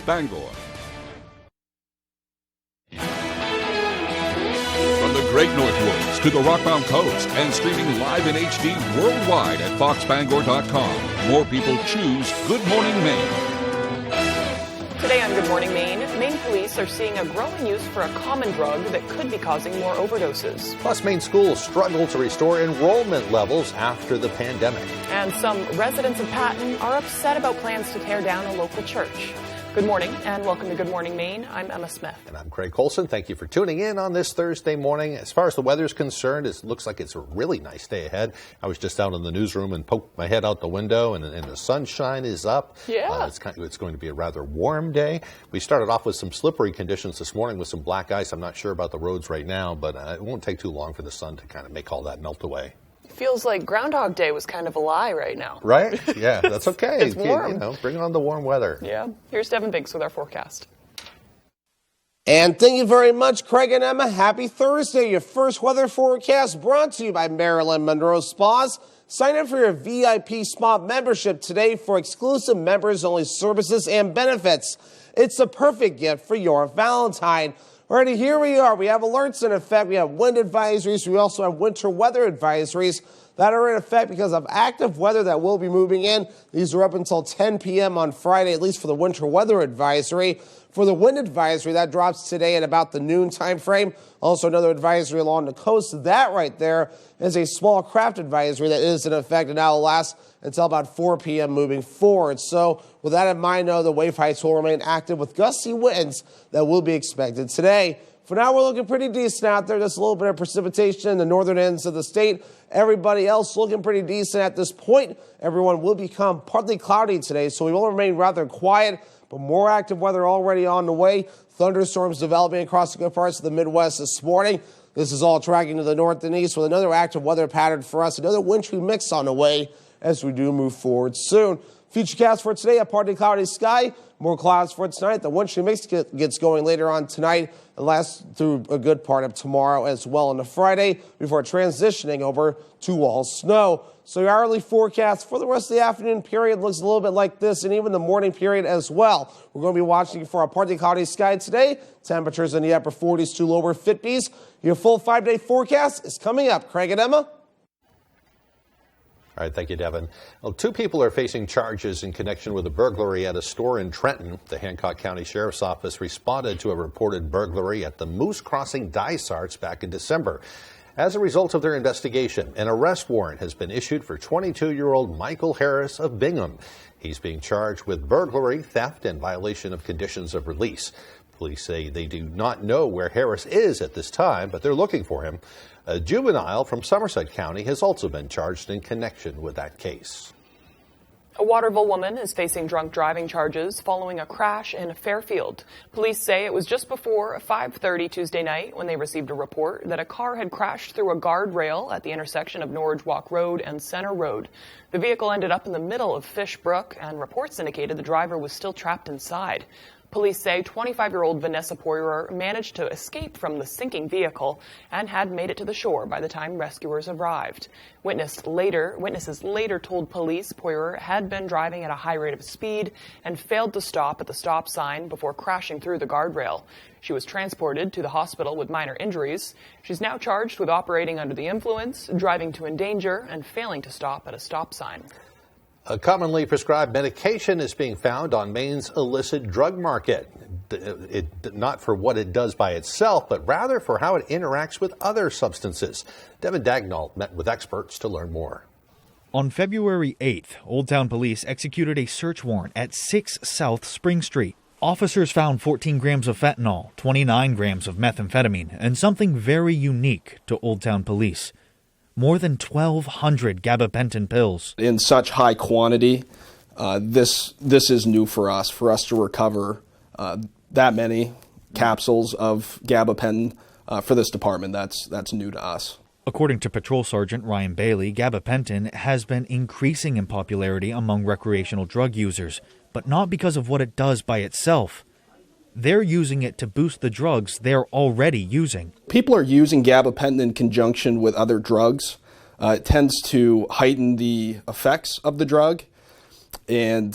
Bangor. From the Great North Woods to the Rockbound Coast and streaming live in HD worldwide at foxbangor.com. More people choose Good Morning Maine. Today on Good Morning Maine, Maine police are seeing a growing use for a common drug that could be causing more overdoses. Plus, Maine schools struggle to restore enrollment levels after the pandemic. And some residents of Patton are upset about plans to tear down a local church. Good morning and welcome to Good Morning Maine. I'm Emma Smith. And I'm Craig Colson. Thank you for tuning in on this Thursday morning. As far as the weather is concerned, it looks like it's a really nice day ahead. I was just out in the newsroom and poked my head out the window, and the sunshine is up. Yeah. It's going to be a rather warm day. We started off with some slippery conditions this morning with some black ice. I'm not sure about the roads right now, but it won't take too long for the sun to kind of make all that melt away. Feels like Groundhog Day was kind of a lie right now. Right? Yeah, that's okay. It's warm. Bring on the warm weather. Yeah. Here's Devin Biggs with our forecast. And thank you very much, Craig and Emma. Happy Thursday. Your first weather forecast brought to you by Marilyn Monroe Spas. Sign up for your VIP spa membership today for exclusive members-only services and benefits. It's the perfect gift for your Valentine. Alrighty, here we are. We have alerts in effect. We have wind advisories. We also have winter weather advisories that are in effect because of active weather that will be moving in. These are up until 10 p.m. on Friday, at least for the winter weather advisory. For the wind advisory, that drops today at about the noon time frame. Also another advisory along the coast. That right there is a small craft advisory that is in effect and now will last until about 4 p.m. moving forward. So with that in mind, though, the wave heights will remain active with gusty winds that will be expected today. For now, we're looking pretty decent out there. Just a little bit of precipitation in the northern ends of the state. Everybody else looking pretty decent at this point. Everyone will become partly cloudy today, so we will remain rather quiet, but more active weather already on the way. Thunderstorms developing across the good parts of the Midwest this morning. This is all tracking to the north and east with another active weather pattern for us. Another wintry mix on the way as we do move forward soon. Futurecast for today, a partly cloudy sky. More clouds for tonight. The wintry mix gets going later on tonight and lasts through a good part of tomorrow as well into Friday before transitioning over to all snow. So your hourly forecast for the rest of the afternoon period looks a little bit like this, and even the morning period as well. We're going to be watching for a partly cloudy sky today. Temperatures in the upper 40s to lower 50s. Your full 5-day forecast is coming up. Craig and Emma. All right, thank you, Devin. Well, 2 people are facing charges in connection with a burglary at a store in Trenton. The Hancock County Sheriff's Office responded to a reported burglary at the Moose Crossing Dysarts back in December. As a result of their investigation, an arrest warrant has been issued for 22-year-old Michael Harris of Bingham. He's being charged with burglary, theft, and violation of conditions of release. Police say they do not know where Harris is at this time, but they're looking for him. A juvenile from Somerset County has also been charged in connection with that case. A Waterville woman is facing drunk driving charges following a crash in Fairfield. Police say it was just before 5:30 Tuesday night when they received a report that a car had crashed through a guardrail at the intersection of Norridge Walk Road and Center Road. The vehicle ended up in the middle of Fish Brook, and reports indicated the driver was still trapped inside. Police say 25-year-old Vanessa Poirier managed to escape from the sinking vehicle and had made it to the shore by the time rescuers arrived. Witnesses later told police Poirier had been driving at a high rate of speed and failed to stop at the stop sign before crashing through the guardrail. She was transported to the hospital with minor injuries. She's now charged with operating under the influence, driving to endanger, and failing to stop at a stop sign. A commonly prescribed medication is being found on Maine's illicit drug market. Not for what it does by itself, but rather for how it interacts with other substances. Devin Dagnall met with experts to learn more. On February 8th, Old Town Police executed a search warrant at 6 South Spring Street. Officers found 14 grams of fentanyl, 29 grams of methamphetamine, and something very unique to Old Town Police. More than 1,200 gabapentin pills. In such high quantity, this is new for us to recover that many capsules of gabapentin for this department. That's new to us. According to Patrol Sergeant Ryan Bailey, gabapentin has been increasing in popularity among recreational drug users, but not because of what it does by itself. They're using it to boost the drugs they're already using. People are using gabapentin in conjunction with other drugs. It tends to heighten the effects of the drug. and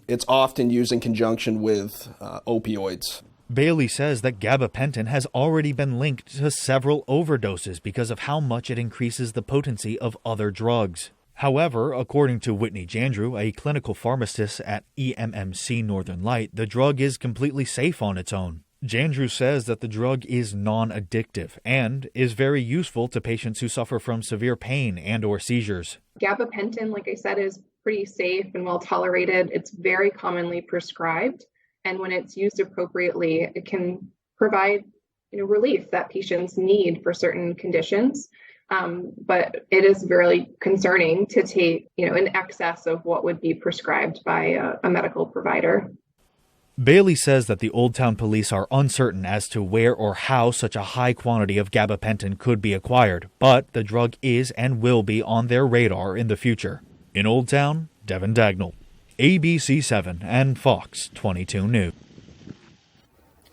it's often used in conjunction with opioids. Bailey says that gabapentin has already been linked to several overdoses because of how much it increases the potency of other drugs. However, according to Whitney Jandrew, a clinical pharmacist at EMMC Northern Light, the drug is completely safe on its own. Jandrew says that the drug is non-addictive and is very useful to patients who suffer from severe pain and/or seizures. Gabapentin, like I said, is pretty safe and well tolerated. It's very commonly prescribed. And when it's used appropriately, it can provide relief that patients need for certain conditions. But it is really concerning to take in excess of what would be prescribed by a medical provider. Bailey says that the Old Town Police are uncertain as to where or how such a high quantity of gabapentin could be acquired, but the drug is and will be on their radar in the future. In Old Town, Devin Dagnall, ABC 7 and Fox 22 News.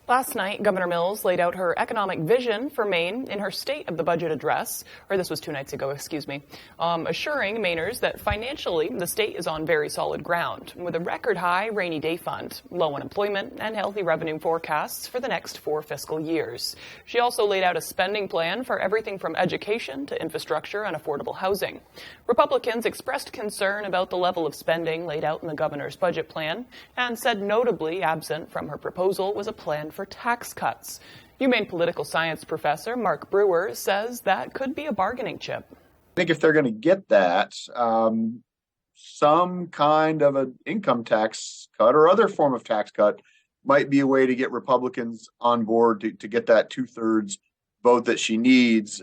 Last night, Governor Mills laid out her economic vision for Maine in her State of the Budget address, or this was 2 nights ago, assuring Mainers that financially the state is on very solid ground, with a record-high rainy day fund, low unemployment, and healthy revenue forecasts for the next 4 fiscal years. She also laid out a spending plan for everything from education to infrastructure and affordable housing. Republicans expressed concern about the level of spending laid out in the governor's budget plan, and said notably absent from her proposal was a plan for tax cuts. UMaine political science professor Mark Brewer says that could be a bargaining chip. I think if they're going to get that, some kind of an income tax cut or other form of tax cut might be a way to get Republicans on board to get that 2/3 vote that she needs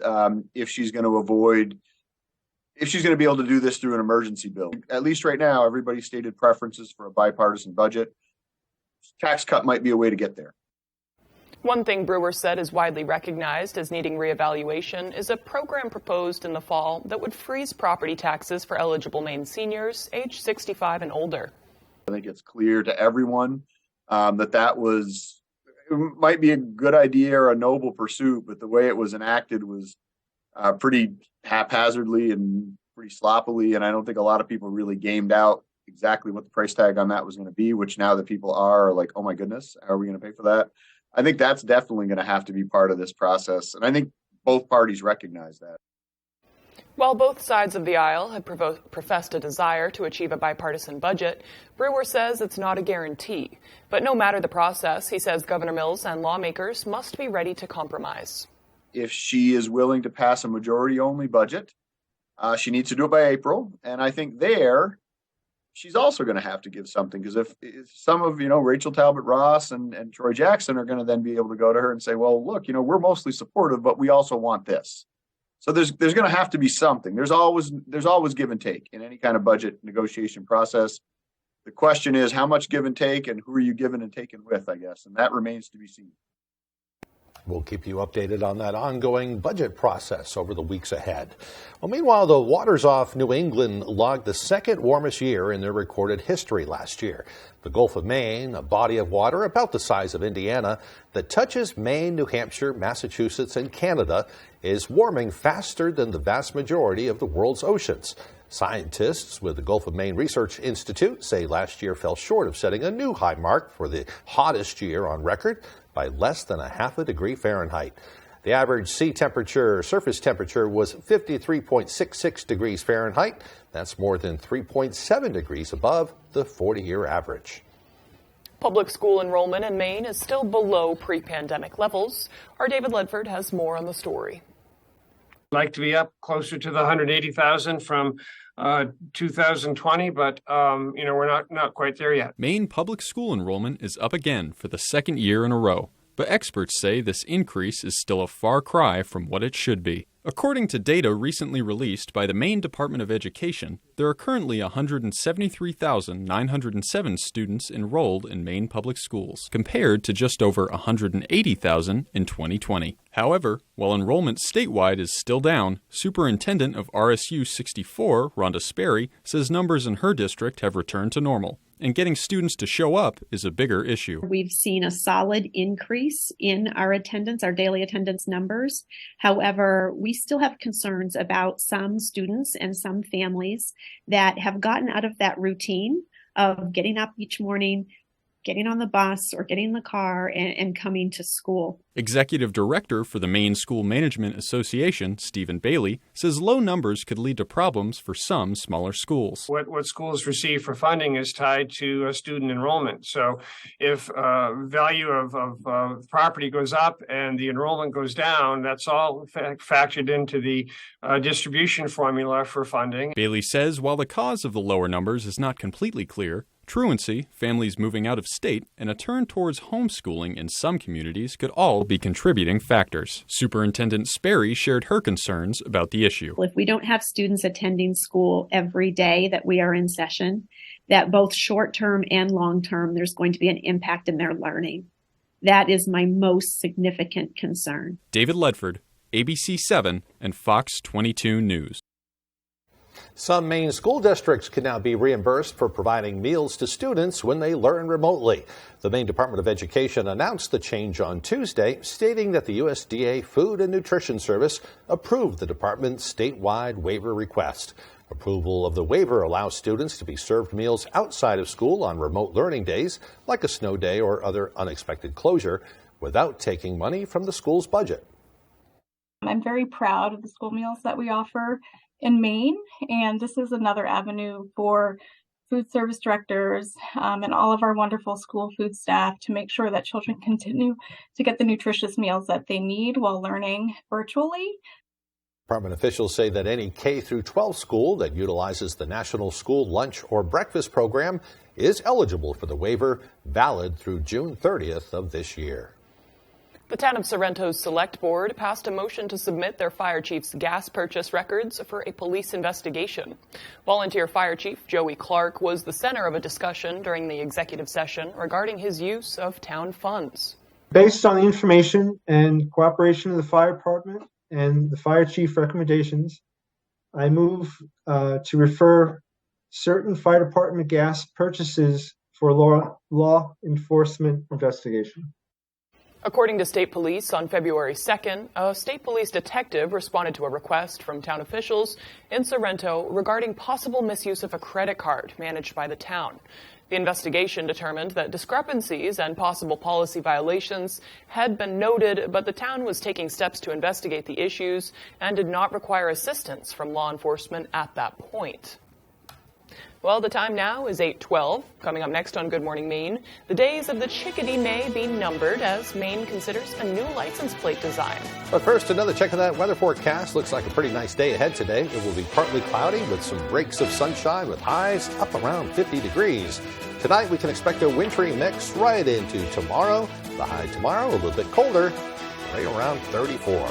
if she's going to be able to do this through an emergency bill. At least right now, everybody's stated preferences for a bipartisan budget. Tax cut might be a way to get there. One thing Brewer said is widely recognized as needing reevaluation is a program proposed in the fall that would freeze property taxes for eligible Maine seniors age 65 and older. I think it's clear to everyone that might be a good idea or a noble pursuit, but the way it was enacted was pretty haphazardly and pretty sloppily, and I don't think a lot of people really gamed out exactly what the price tag on that was going to be, which now that people are like, oh my goodness, how are we going to pay for that? I think that's definitely going to have to be part of this process, and I think both parties recognize that. While both sides of the aisle have professed a desire to achieve a bipartisan budget, Brewer says it's not a guarantee. But no matter the process, he says Governor Mills and lawmakers must be ready to compromise. If she is willing to pass a majority-only budget, she needs to do it by April, and I think she's also going to have to give something, because if some of, Rachel Talbot Ross and Troy Jackson are going to then be able to go to her and say, well, look, we're mostly supportive, but we also want this. So there's going to have to be something. There's always give and take in any kind of budget negotiation process. The question is how much give and take, and who are you giving and taking with, I guess, and that remains to be seen. We'll keep you updated on that ongoing budget process over the weeks ahead. Well, meanwhile, the waters off New England logged the second warmest year in their recorded history last year. The Gulf of Maine, a body of water about the size of Indiana that touches Maine, New Hampshire, Massachusetts, and Canada, is warming faster than the vast majority of the world's oceans. Scientists with the Gulf of Maine Research Institute say last year fell short of setting a new high mark for the hottest year on record by less than 0.5 degree Fahrenheit. The average surface temperature was 53.66 degrees Fahrenheit. That's more than 3.7 degrees above the 40-year average. Public school enrollment in Maine is still below pre-pandemic levels. Our David Ledford has more on the story. I'd like to be up closer to the 180,000 from 2020, but we're not quite there yet. Maine public school enrollment is up again for the second year in a row, but experts say this increase is still a far cry from what it should be. According to data recently released by the Maine Department of Education, there are currently 173,907 students enrolled in Maine public schools, compared to just over 180,000 in 2020. However, while enrollment statewide is still down, Superintendent of RSU 64, Rhonda Sperry, says numbers in her district have returned to normal, and getting students to show up is a bigger issue. We've seen a solid increase in our attendance, our daily attendance numbers. However, we still have concerns about some students and some families that have gotten out of that routine of getting up each morning, getting on the bus or getting in the car and coming to school. Executive Director for the Maine School Management Association, Stephen Bailey, says low numbers could lead to problems for some smaller schools. What schools receive for funding is tied to student enrollment. So if value of property goes up and the enrollment goes down, that's all factored into the distribution formula for funding. Bailey says while the cause of the lower numbers is not completely clear, truancy, families moving out of state, and a turn towards homeschooling in some communities could all be contributing factors. Superintendent Sperry shared her concerns about the issue. If we don't have students attending school every day that we are in session, that both short-term and long-term, there's going to be an impact in their learning. That is my most significant concern. David Ledford, ABC 7 and Fox 22 News. Some Maine school districts can now be reimbursed for providing meals to students when they learn remotely. The Maine Department of Education announced the change on Tuesday, stating that the USDA Food and Nutrition Service approved the department's statewide waiver request. Approval of the waiver allows students to be served meals outside of school on remote learning days, like a snow day or other unexpected closure, without taking money from the school's budget. I'm very proud of the school meals that we offer in Maine, and this is another avenue for food service directors and all of our wonderful school food staff to make sure that children continue to get the nutritious meals that they need while learning virtually. Department officials say that any K through 12 school that utilizes the National School Lunch or Breakfast Program is eligible for the waiver, valid through June 30th of this year. The town of Sorrento's Select Board passed a motion to submit their fire chief's gas purchase records for a police investigation. Volunteer Fire Chief Joey Clark was the center of a discussion during the executive session regarding his use of town funds. Based on the information and cooperation of the fire department and the fire chief recommendations, I move to refer certain fire department gas purchases for law enforcement investigation. According to state police, on February 2nd, a state police detective responded to a request from town officials in Sorrento regarding possible misuse of a credit card managed by the town. The investigation determined that discrepancies and possible policy violations had been noted, but the town was taking steps to investigate the issues and did not require assistance from law enforcement at that point. Well, the time now is 8:12. Coming up next on Good Morning Maine, the days of the chickadee may be numbered as Maine considers a new license plate design. But first, another check of that weather forecast. Looks like a pretty nice day ahead today. It will be partly cloudy with some breaks of sunshine with highs up around 50 degrees. Tonight, we can expect a wintry mix right into tomorrow. The high tomorrow, a little bit colder, right around 34.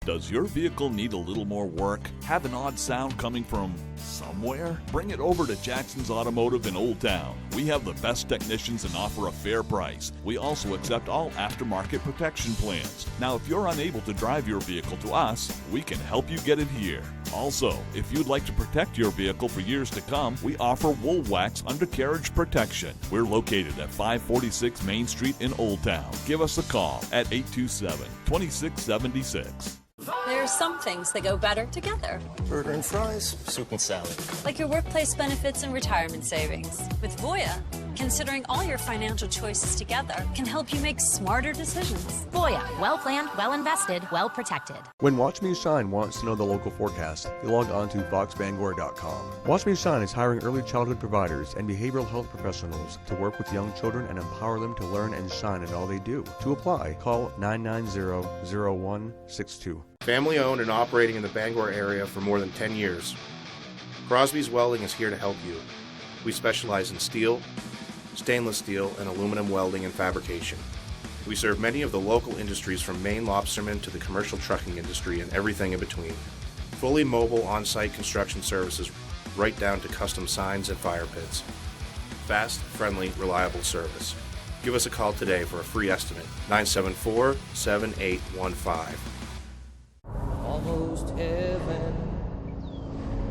Does your vehicle need a little more work? Have an odd sound coming from somewhere? Bring it over to Jackson's Automotive in Old Town. We have the best technicians and offer a fair price. We also accept all aftermarket protection plans. Now, if you're unable to drive your vehicle to us, we can help you get it here. Also, if you'd like to protect your vehicle for years to come, we offer Wool Wax undercarriage protection. We're located at 546 Main Street in Old Town. Give us a call at 827-2676. There are some things that go better together. Burger and fries, soup and salad. Like your workplace benefits and retirement savings. With Voya, considering all your financial choices together can help you make smarter decisions. Voya, well planned, well invested, well protected. When Watch Me Shine wants to know the local forecast, you log on to foxbangor.com. Watch Me Shine is hiring early childhood providers and behavioral health professionals to work with young children and empower them to learn and shine in all they do. To apply, call 990-0162. Family owned and operating in the Bangor area for more than 10 years. Crosby's Welding is here to help you. We specialize in steel, stainless steel, and aluminum welding and fabrication. We serve many of the local industries from Maine lobstermen to the commercial trucking industry and everything in between. Fully mobile on-site construction services right down to custom signs and fire pits. Fast, friendly, reliable service. Give us a call today for a free estimate, 974-7815. Almost heaven,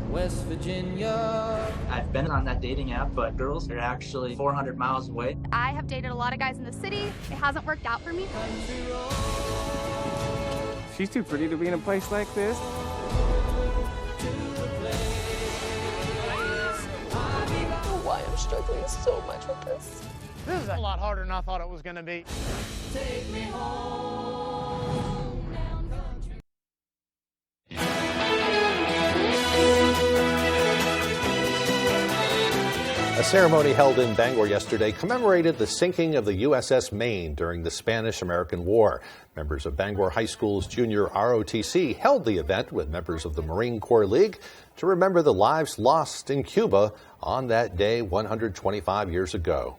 West Virginia. I've been on that dating app, but girls are actually 400 miles away. I have dated a lot of guys in the city. It hasn't worked out for me. She's too pretty to be in a place like this. I don't know why I'm struggling so much with this. This is a lot harder than I thought it was going to be. Take me home down country. A ceremony held in Bangor yesterday commemorated the sinking of the USS Maine during the Spanish-American War. Members of Bangor High School's junior ROTC held the event with members of the Marine Corps League to remember the lives lost in Cuba on that day 125 years ago.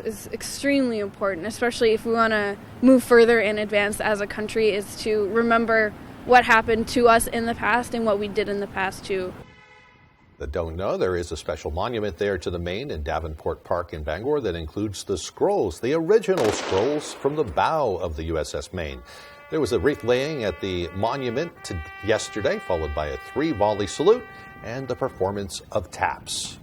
Is extremely important, especially if we want to move further and advance as a country, is to remember what happened to us in the past and what we did in the past too. That don't know, there is a special monument there to the Maine in Davenport Park in Bangor that includes the scrolls, the original scrolls from the bow of the USS Maine. There was a wreath laying at the monument yesterday, followed by a 3-volley salute and the performance of taps.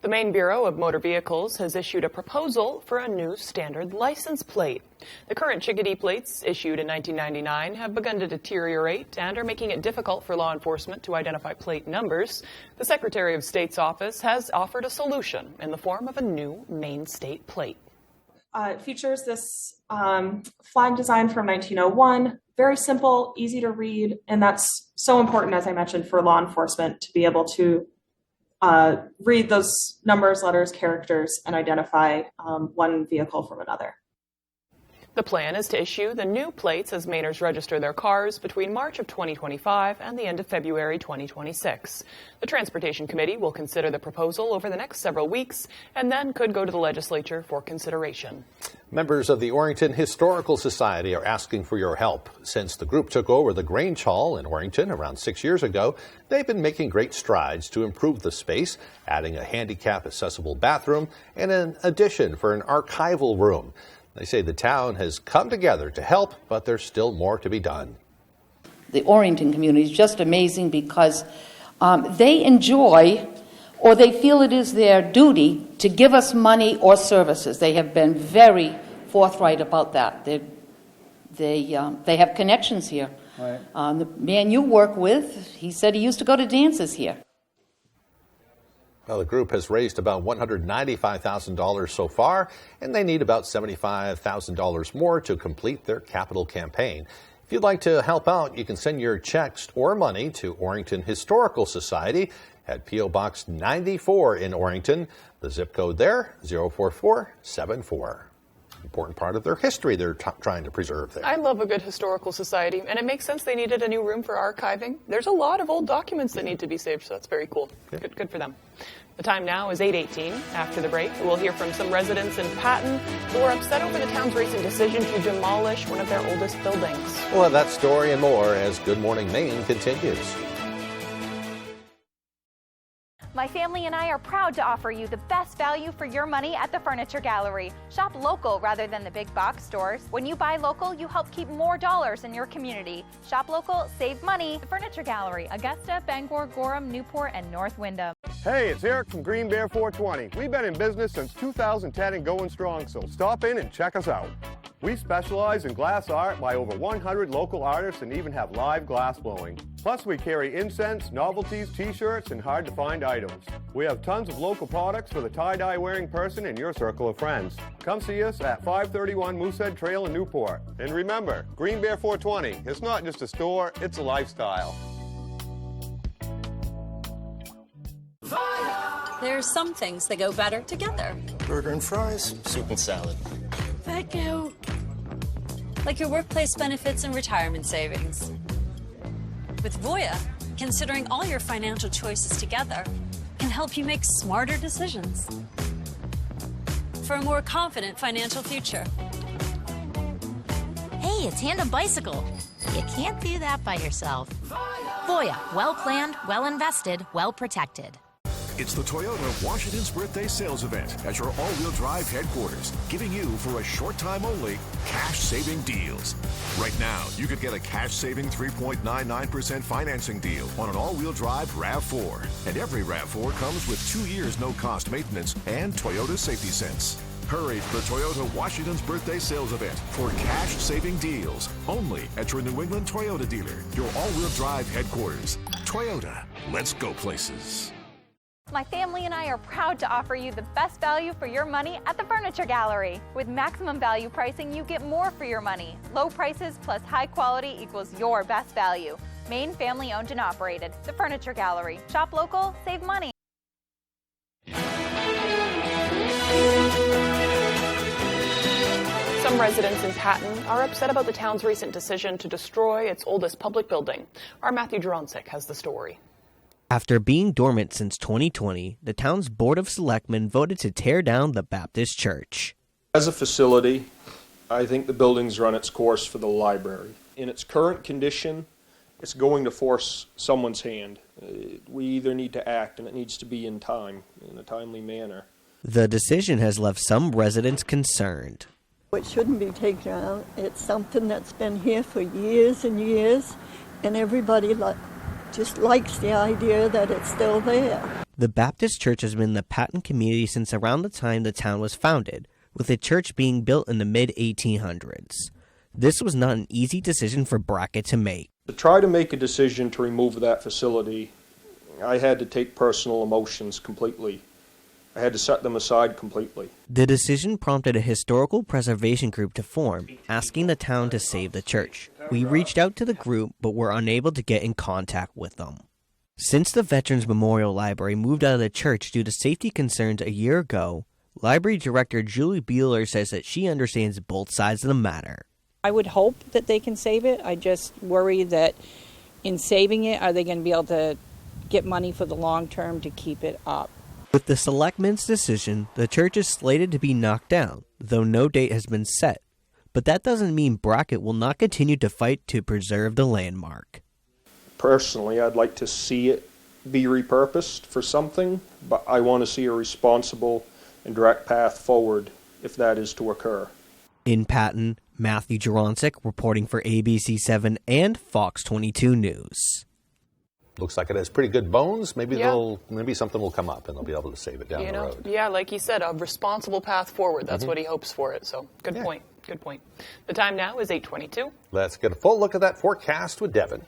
The Maine Bureau of Motor Vehicles has issued a proposal for a new standard license plate. The current Chickadee plates, issued in 1999, have begun to deteriorate and are making it difficult for law enforcement to identify plate numbers. The Secretary of State's office has offered a solution in the form of a new Maine state plate. It features this flag design from 1901, very simple, easy to read, and that's so important, as I mentioned, for law enforcement to be able to read those numbers, letters, characters, and identify one vehicle from another. The plan is to issue the new plates as Mainers register their cars between March of 2025 and the end of February 2026. The Transportation Committee will consider the proposal over the next several weeks and then could go to the legislature for consideration. Members of the Orrington Historical Society are asking for your help. Since the group took over the Grange Hall in Orrington around 6 years ago, they've been making great strides to improve the space, adding a handicap-accessible bathroom and an addition for an archival room. They say the town has come together to help, but there's still more to be done. The Orrington community is just amazing because they enjoy, or they feel it is their duty to give us money or services. They have been very forthright about that. They have connections here. Right. The man you work with, he said he used to go to dances here. Well, the group has raised about $195,000 so far, and they need about $75,000 more to complete their capital campaign. If you'd like to help out, you can send your checks or money to Orrington Historical Society at P.O. Box 94 in Orrington. The zip code there, 04474. Important part of their history they're trying to preserve there. I love a good historical society, and it makes sense they needed a new room for archiving. There's a lot of old documents that need to be saved, so that's very cool. Good for them. The time now is 8:18. After the break, we'll hear from some residents in Patton who are upset over the town's recent decision to demolish one of their oldest buildings. We'll have that story and more as Good Morning Maine continues. My family and I are proud to offer you the best value for your money at the Furniture Gallery. Shop local rather than the big box stores. When you buy local, you help keep more dollars in your community. Shop local, save money. The Furniture Gallery, Augusta, Bangor, Gorham, Newport, and North Windham. Hey, it's Eric from Green Bear 420. We've been in business since 2010 and going strong, so stop in and check us out. We specialize in glass art by over 100 local artists and even have live glass blowing. Plus, we carry incense, novelties, t-shirts, and hard-to-find items. We have tons of local products for the tie-dye wearing person in your circle of friends. Come see us at 531 Moosehead Trail in Newport. And remember, Green Bear 420, it's not just a store, it's a lifestyle. There are some things that go better together. Burger and fries, soup and salad. Thank you. Like your workplace benefits and retirement savings. With Voya, considering all your financial choices together can help you make smarter decisions for a more confident financial future. Hey, a tandem bicycle. You can't do that by yourself. Voya, well planned, well invested, well protected. It's the Toyota Washington's Birthday Sales Event at your all-wheel drive headquarters, giving you, for a short time only, cash-saving deals. Right now, you could get a cash-saving 3.99% financing deal on an all-wheel drive RAV4. And every RAV4 comes with 2 years no-cost maintenance and Toyota Safety Sense. Hurry to the Toyota Washington's Birthday Sales Event for cash-saving deals only at your New England Toyota dealer, your all-wheel drive headquarters. Toyota, let's go places. My family and I are proud to offer you the best value for your money at the Furniture Gallery. With maximum value pricing, you get more for your money. Low prices plus high quality equals your best value. Maine family owned and operated. The Furniture Gallery. Shop local, save money. Some residents in Patton are upset about the town's recent decision to destroy its oldest public building. Our Matthew Juronsik has the story. After being dormant since 2020, the town's Board of Selectmen voted to tear down the Baptist Church. As a facility, I think the building's run its course for the library. In its current condition, it's going to force someone's hand. We either need to act, and it needs to be in time, in a timely manner. The decision has left some residents concerned. It shouldn't be taken out. It's something that's been here for years and years, and everybody just likes the idea that it's still there. The Baptist Church has been in the Patton community since around the time the town was founded, with the church being built in the mid-1800s. This was not an easy decision for Brackett to make. To try to make a decision to remove that facility, I had to take personal emotions completely. I had to set them aside completely. The decision prompted a historical preservation group to form, asking the town to save the church. We reached out to the group, but were unable to get in contact with them. Since the Veterans Memorial Library moved out of the church due to safety concerns a year ago, Library Director Julie Beeler says that she understands both sides of the matter. I would hope that they can save it. I just worry that in saving it, are they going to be able to get money for the long term to keep it up? With the Selectmen's decision, the church is slated to be knocked down, though no date has been set. But that doesn't mean Brackett will not continue to fight to preserve the landmark. Personally, I'd like to see it be repurposed for something, but I want to see a responsible and direct path forward if that is to occur. In Patton, Matthew Juronsik reporting for ABC7 and Fox 22 News. Looks like it has pretty good bones. Maybe something will come up and they'll be able to save it down the road. Yeah, like he said, a responsible path forward. That's what he hopes for it. So good point. Good point. The time now is 8:22. Let's get a full look at that forecast with Devin.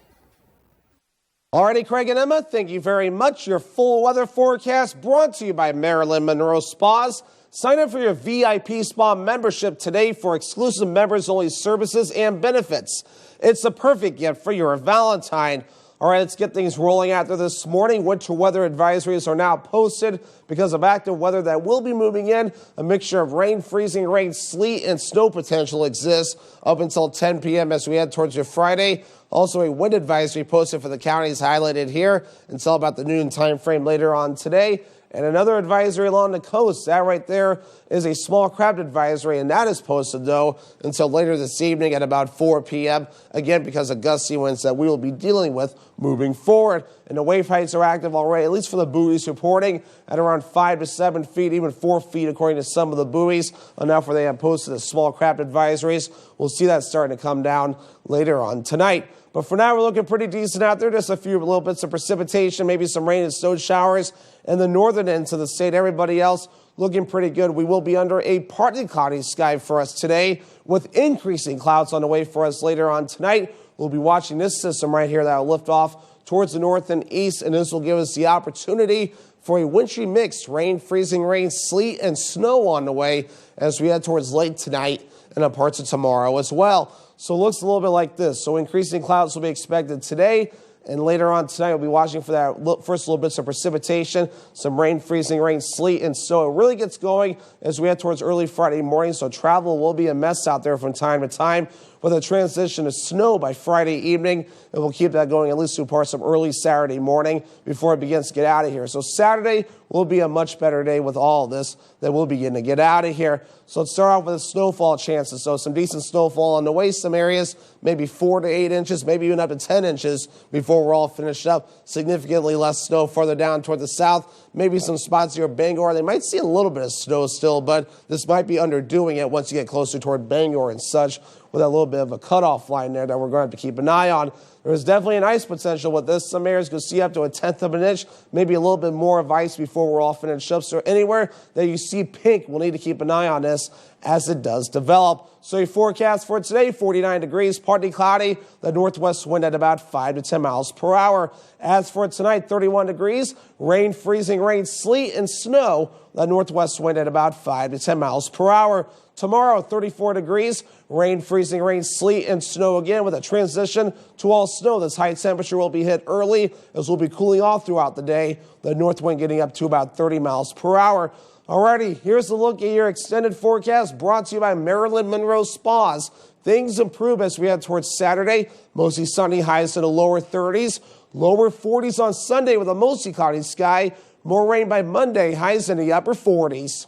Alrighty, Craig and Emma, thank you very much. Your full weather forecast brought to you by Marilyn Monroe Spas. Sign up for your VIP spa membership today for exclusive members-only services and benefits. It's the perfect gift for your Valentine. All right, let's get things rolling after this morning. Winter weather advisories are now posted because of active weather that will be moving in. A mixture of rain, freezing rain, sleet, and snow potential exists up until 10 p.m. as we head towards your Friday. Also, a wind advisory posted for the counties highlighted here until about the noon time frame later on today. And another advisory along the coast. That right there is a small craft advisory, and that is posted, though, until later this evening at about 4 p.m., again, because of gusty winds that we will be dealing with moving forward. And the wave heights are active already, at least for the buoys, reporting at around 5 to 7 feet, even 4 feet, according to some of the buoys. Enough where they have posted the small craft advisories. We'll see that starting to come down later on tonight. But for now, we're looking pretty decent out there. Just a few little bits of precipitation, maybe some rain and snow showers in the northern ends of the state. Everybody else looking pretty good. We will be under a partly cloudy sky for us today with increasing clouds on the way for us later on tonight. We'll be watching this system right here that will lift off towards the north and east, and this will give us the opportunity for a wintry mix, rain, freezing rain, sleet, and snow on the way as we head towards late tonight and parts of tomorrow as well. So it looks a little bit like this. So increasing clouds will be expected today, and later on tonight we'll be watching for that first little bits of precipitation, some rain, freezing rain, sleet, and snow. It really gets going as we head towards early Friday morning, so travel will be a mess out there from time to time with a transition to snow by Friday evening, and we'll keep that going at least through parts of early Saturday morning before it begins to get out of here. So Saturday will be a much better day with all of this that we'll begin to get out of here. So let's start off with the snowfall chances. So some decent snowfall on the way. Some areas, maybe 4 to 8 inches, maybe even up to 10 inches before we're all finished up. Significantly less snow further down toward the south. Maybe some spots near Bangor. They might see a little bit of snow still, but this might be underdoing it once you get closer toward Bangor and such, with a little bit of a cutoff line there that we're going to have to keep an eye on. There's definitely an ice potential with this. Some areas could see up to 1/10 of an inch, maybe a little bit more of ice before we're all finished up. So anywhere that you see pink, we'll need to keep an eye on this as it does develop. So your forecast for today, 49 degrees, partly cloudy, the northwest wind at about 5 to 10 miles per hour. As for tonight, 31 degrees, rain, freezing rain, sleet, and snow, the northwest wind at about 5 to 10 miles per hour. Tomorrow, 34 degrees, rain, freezing rain, sleet, and snow again with a transition to all snow. This high temperature will be hit early as we'll be cooling off throughout the day. The north wind getting up to about 30 miles per hour. Alrighty, here's a look at your extended forecast brought to you by Marilyn Monroe Spas. Things improve as we head towards Saturday. Mostly sunny, highs in the lower 30s. Lower 40s on Sunday with a mostly cloudy sky. More rain by Monday, highs in the upper 40s.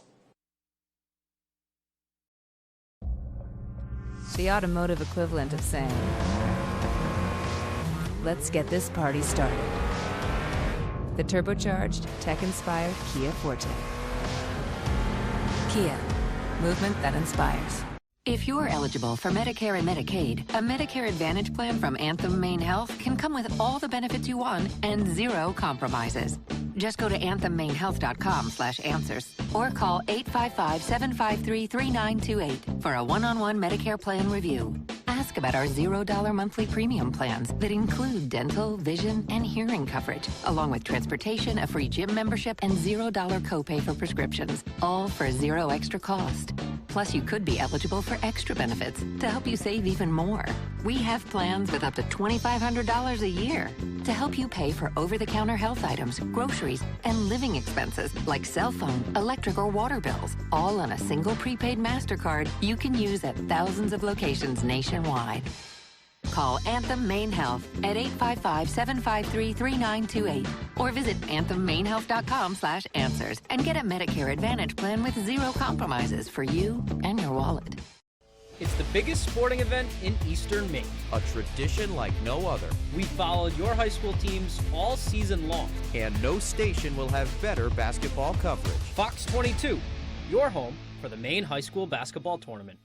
The automotive equivalent of saying, let's get this party started. The turbocharged, tech-inspired Kia Forte. Kia, movement that inspires. If you're eligible for Medicare and Medicaid, a Medicare Advantage plan from Anthem Maine Health can come with all the benefits you want and zero compromises. Just go to anthemainehealth.com/answers or call 855-753-3928 for a one-on-one Medicare plan review. Ask about our $0 monthly premium plans that include dental, vision, and hearing coverage, along with transportation, a free gym membership, and $0 copay for prescriptions, all for zero extra cost. Plus, you could be eligible for extra benefits to help you save even more. We have plans with up to $2,500 a year to help you pay for over-the-counter health items, groceries, and living expenses like cell phone, electric, or water bills, all on a single prepaid MasterCard you can use at thousands of locations nationwide. Call Anthem Maine Health at 855-753-3928 or visit anthemmainehealth.com/answers and get a Medicare Advantage plan with zero compromises for you and your wallet. It's the biggest sporting event in Eastern Maine. A tradition like no other. We followed your high school teams all season long. And no station will have better basketball coverage. Fox 22, your home for the Maine High School Basketball Tournament.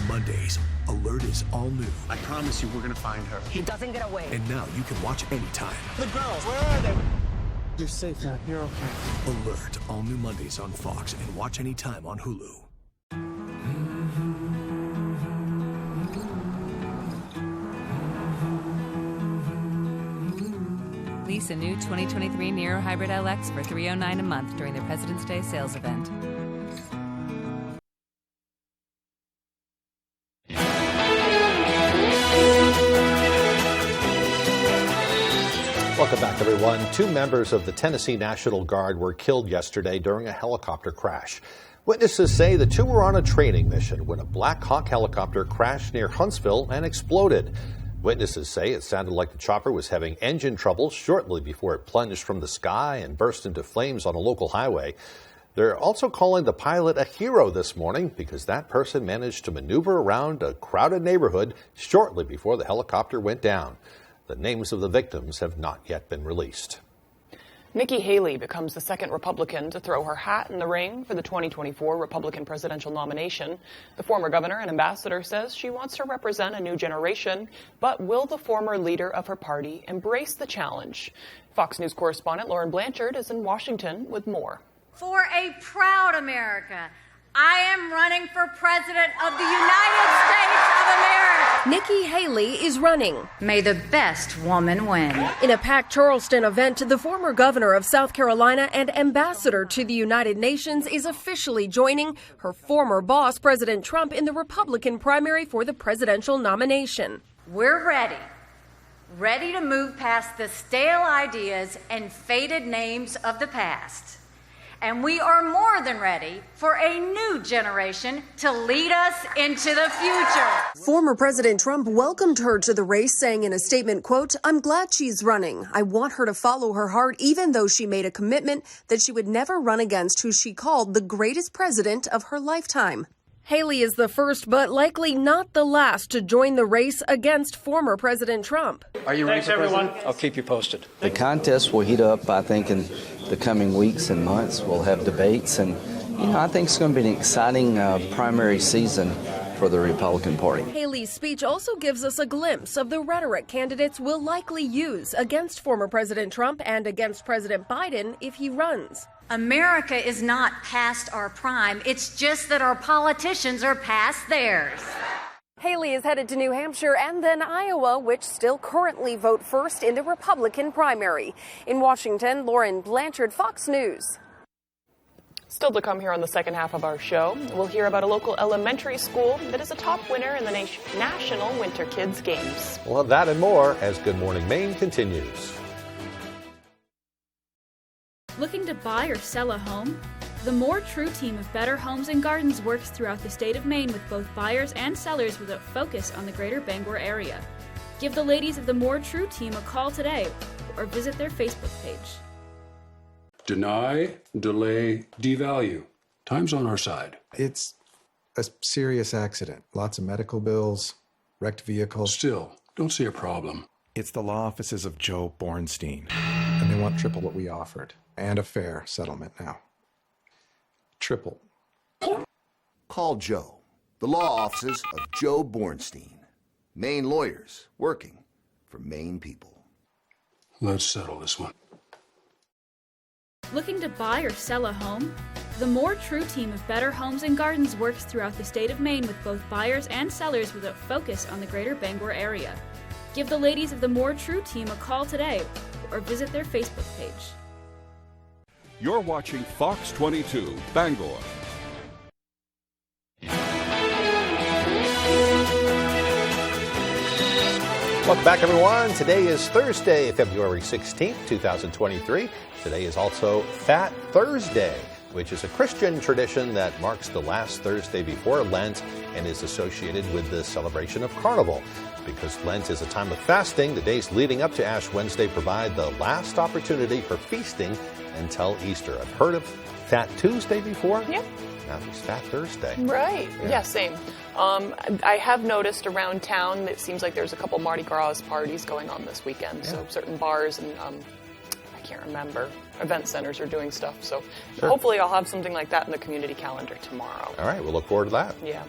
Mondays, Alert is all new. I promise you we're going to find her. He doesn't get away. And now you can watch anytime. The girls, where are they? You're safe now. You're okay. Alert, all new Mondays on Fox and watch anytime on Hulu. Lease a new 2023 Nero Hybrid LX for $309 a month during the President's Day sales event. Welcome back, everyone. 2 members of the Tennessee National Guard were killed yesterday during a helicopter crash. Witnesses say the 2 were on a training mission when a Black Hawk helicopter crashed near Huntsville and exploded. Witnesses say it sounded like the chopper was having engine trouble shortly before it plunged from the sky and burst into flames on a local highway. They're also calling the pilot a hero this morning because that person managed to maneuver around a crowded neighborhood shortly before the helicopter went down. The names of the victims have not yet been released. Nikki Haley becomes the second Republican to throw her hat in the ring for the 2024 Republican presidential nomination. The former governor and ambassador says she wants to represent a new generation, but will the former leader of her party embrace the challenge? Fox News correspondent Lauren Blanchard is in Washington with more. For a proud America, I am running for President of the United States of America. Nikki Haley is running. May the best woman win. In a packed Charleston event, the former governor of South Carolina and ambassador to the United Nations is officially joining her former boss, President Trump, in the Republican primary for the presidential nomination. We're ready to move past the stale ideas and faded names of the past. And we are more than ready for a new generation to lead us into the future. Former President Trump welcomed her to the race, saying in a statement, quote, "I'm glad she's running. I want her to follow her heart, even though she made a commitment that she would never run against who she called the greatest president of her lifetime." Haley is the first, but likely not the last, to join the race against former President Trump. Are you ready, everyone? I'll keep you posted. The contest will heat up, I think, in the coming weeks and months. We'll have debates, and, I think it's going to be an exciting primary season for the Republican Party. Haley's speech also gives us a glimpse of the rhetoric candidates will likely use against former President Trump and against President Biden if he runs. America is not past our prime. It's just that our politicians are past theirs. Haley is headed to New Hampshire and then Iowa, which still currently vote first in the Republican primary. In Washington, Lauren Blanchard, Fox News. Still to come here on the second half of our show, we'll hear about a local elementary school that is a top winner in the National Winter Kids Games. We'll have that and more as Good Morning Maine continues. Looking to buy or sell a home? The More True team of Better Homes and Gardens works throughout the state of Maine with both buyers and sellers with a focus on the greater Bangor area. Give the ladies of the More True team a call today or visit their Facebook page. Deny, delay, devalue. Time's on our side. It's a serious accident. Lots of medical bills, wrecked vehicles. Still, don't see a problem. It's the law offices of Joe Bornstein, and they want triple what we offered, and a fair settlement now. Triple. Call Joe, the law offices of Joe Bornstein. Maine lawyers working for Maine people. Let's settle this one. Looking to buy or sell a home? The More True team of Better Homes and Gardens works throughout the state of Maine with both buyers and sellers with a focus on the greater Bangor area. Give the ladies of the More True team a call today or visit their Facebook page. You're watching Fox 22, Bangor. Welcome back, everyone. Today is Thursday, February 16th, 2023. Today is also Fat Thursday, which is a Christian tradition that marks the last Thursday before Lent and is associated with the celebration of Carnival. Because Lent is a time of fasting, the days leading up to Ash Wednesday provide the last opportunity for feasting until Easter. I've heard of Fat Tuesday before. Yeah. Now there's Fat Thursday. Right. Yeah, same. I have noticed around town, it seems like there's a couple Mardi Gras parties going on this weekend. Yeah. So certain bars and I can't remember, event centers are doing stuff. So hopefully I'll have something like that in the community calendar tomorrow. All right, we'll look forward to that. Yeah.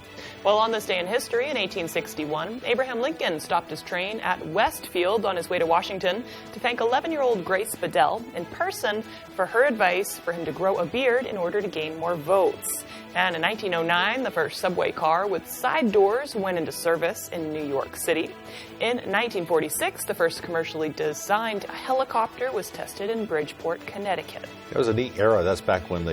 Well, on this day in history, in 1861, Abraham Lincoln stopped his train at Westfield on his way to Washington to thank 11-year-old Grace Bedell in person for her advice for him to grow a beard in order to gain more votes. And in 1909, the first subway car with side doors went into service in New York City. In 1946, the first commercially designed helicopter was tested in Bridgeport, Connecticut. It was a neat era. That's back when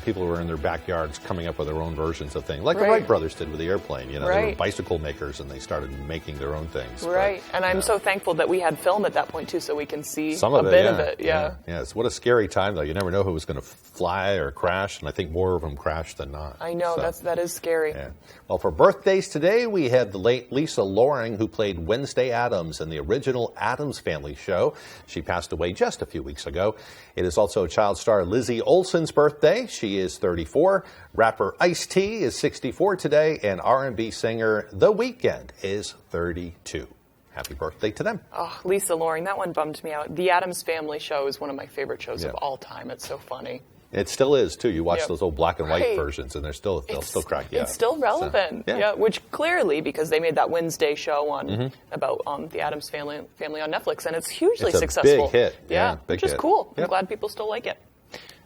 people were in their backyards coming up with their own versions of things, like the Wright brothers did with the airplane. They were bicycle makers and they started making their own things. Right. And I'm so thankful that we had film at that point too, so we can see some of a bit of it. Yeah. It's what a scary time though. You never know who was going to fly or crash, and I think more of them crashed than not. I know, that is scary. Yeah. Well, for birthdays today, we have the late Lisa Loring, who played Wednesday Addams in the original Addams Family show. She passed away just a few weeks ago. It is also child star Lizzie Olsen's birthday. She is 34. Rapper Ice-T is 64 today, and R&B singer The Weeknd is 32. Happy birthday to them. Oh, Lisa Loring, that one bummed me out. The Addams Family show is one of my favorite shows of all time. It's so funny. It still is, too. You watch those old black and white versions, and they'll still crack you up. It's still relevant. So, which clearly, because they made that Wednesday show on about the Addams family on Netflix, and it's hugely successful. Big hit. Yeah, which is cool. I'm glad people still like it.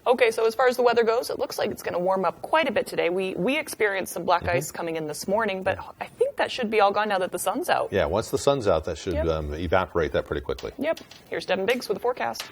Okay, so as far as the weather goes, it looks like it's going to warm up quite a bit today. We experienced some black ice coming in this morning, but I think that should be all gone now that the sun's out. Yeah, once the sun's out, that should evaporate that pretty quickly. Yep. Here's Devin Biggs with the forecast.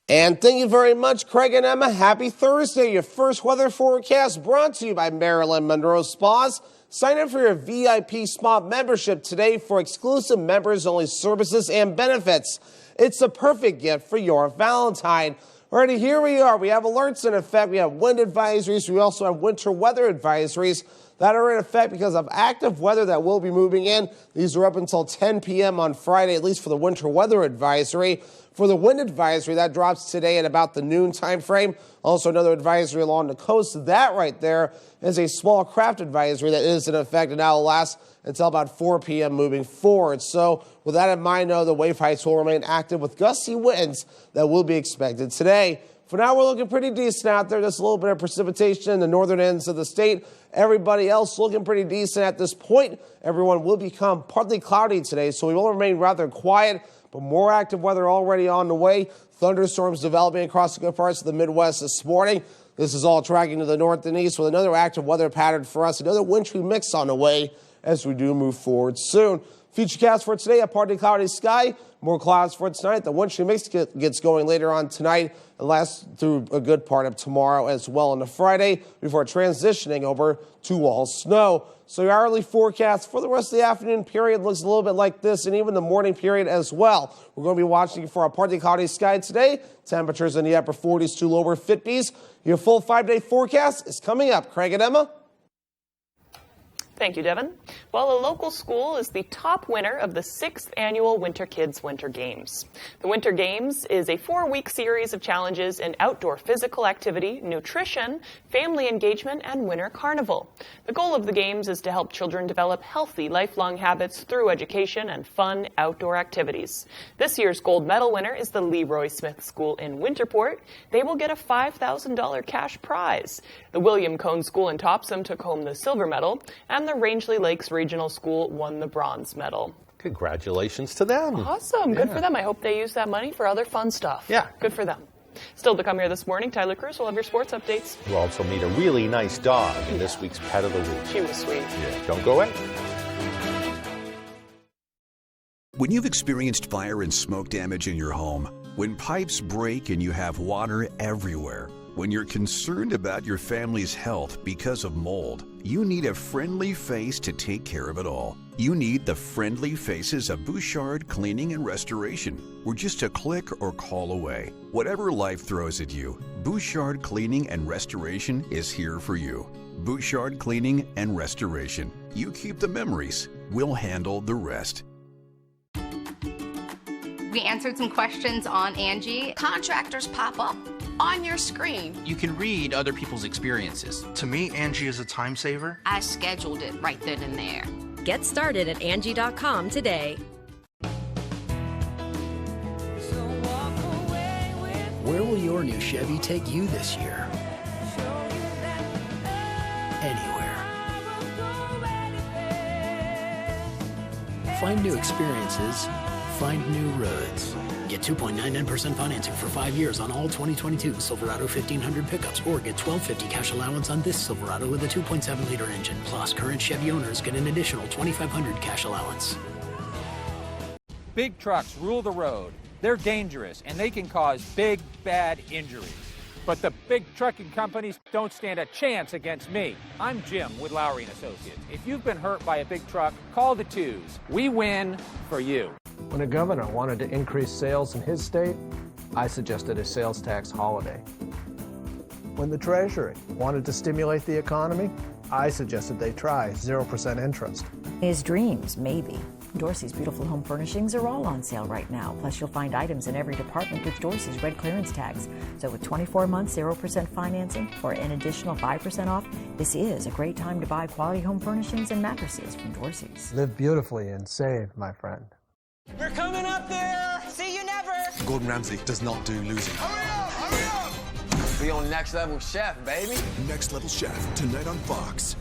And thank you very much, Craig and Emma. Happy Thursday. Your first weather forecast brought to you by Marilyn Monroe Spas. Sign up for your VIP spa membership today for exclusive members-only services and benefits. It's a perfect gift for your Valentine. Alrighty, here we are. We have alerts in effect. We have wind advisories. We also have winter weather advisories that are in effect because of active weather that will be moving in. These are up until 10 p.m. on Friday, at least for the winter weather advisory. For the wind advisory, that drops today at about the noon time frame. Also another advisory along the coast. That right there is a small craft advisory that is in effect and now will last until about 4 p.m. moving forward. So with that in mind, though, the wave heights will remain active with gusty winds that will be expected today. For now, we're looking pretty decent out there. Just a little bit of precipitation in the northern ends of the state. Everybody else looking pretty decent at this point. Everyone will become partly cloudy today, so we will remain rather quiet, but more active weather already on the way. Thunderstorms developing across the good parts of the Midwest this morning. This is all tracking to the north and east with another active weather pattern for us. Another wintry mix on the way as we do move forward soon. Futurecast for today, a partly cloudy sky. More clouds for tonight. The wintry mix gets going later on tonight and lasts through a good part of tomorrow as well into Friday before transitioning over to all snow. So your hourly forecast for the rest of the afternoon period looks a little bit like this, and even the morning period as well. We're going to be watching for a partly cloudy sky today. Temperatures in the upper 40s to lower 50s. Your full 5-day forecast is coming up. Craig and Emma. Thank you, Devin. Well, a local school is the top winner of the 6th annual Winter Kids Winter Games. The Winter Games is a 4-week series of challenges in outdoor physical activity, nutrition, family engagement, and winter carnival. The goal of the games is to help children develop healthy, lifelong habits through education and fun outdoor activities. This year's gold medal winner is the Leroy Smith School in Winterport. They will get a $5,000 cash prize. The William Cone School in Topsom took home the silver medal, and the Rangeley Lakes Regional School won the bronze medal. Congratulations to them. Awesome. Good for them. I hope they use that money for other fun stuff. Yeah. Good for them. Still to come here this morning, Tyler Cruz will have your sports updates. We'll also meet a really nice dog in this week's Pet of the Week. She was sweet. Yeah. Don't go away. When you've experienced fire and smoke damage in your home, when pipes break and you have water everywhere, when you're concerned about your family's health because of mold, you need a friendly face to take care of it all. You need the friendly faces of Bouchard Cleaning and Restoration. We're just a click or call away. Whatever life throws at you, Bouchard Cleaning and Restoration is here for you. Bouchard Cleaning and Restoration. You keep the memories. We'll handle the rest. We answered some questions on Angie. Contractors pop up on your screen. You can read other people's experiences. To me, Angie is a time saver. I scheduled it right then and there. Get started at Angie.com today. Where will your new Chevy take you this year? Anywhere. Find new experiences. Find new roads. Get 2.99% financing for 5 years on all 2022 Silverado 1500 pickups, or get $1,250 cash allowance on this Silverado with a 2.7-liter engine. Plus, current Chevy owners get an additional $2,500 cash allowance. Big trucks rule the road. They're dangerous, and they can cause big, bad injuries. But the big trucking companies don't stand a chance against me. I'm Jim with Lowry & Associates. If you've been hurt by a big truck, call the twos. We win for you. When a governor wanted to increase sales in his state, I suggested a sales tax holiday. When the Treasury wanted to stimulate the economy, I suggested they try 0% interest. His dreams, maybe. Dorsey's beautiful home furnishings are all on sale right now. Plus, you'll find items in every department with Dorsey's red clearance tags. So with 24 months, 0% financing, or an additional 5% off, this is a great time to buy quality home furnishings and mattresses from Dorsey's. Live beautifully and save, my friend. We're coming up there! See you never! Gordon Ramsay does not do losing. Hurry up! Hurry up! We on Next Level Chef, baby. Next Level Chef, tonight on Fox.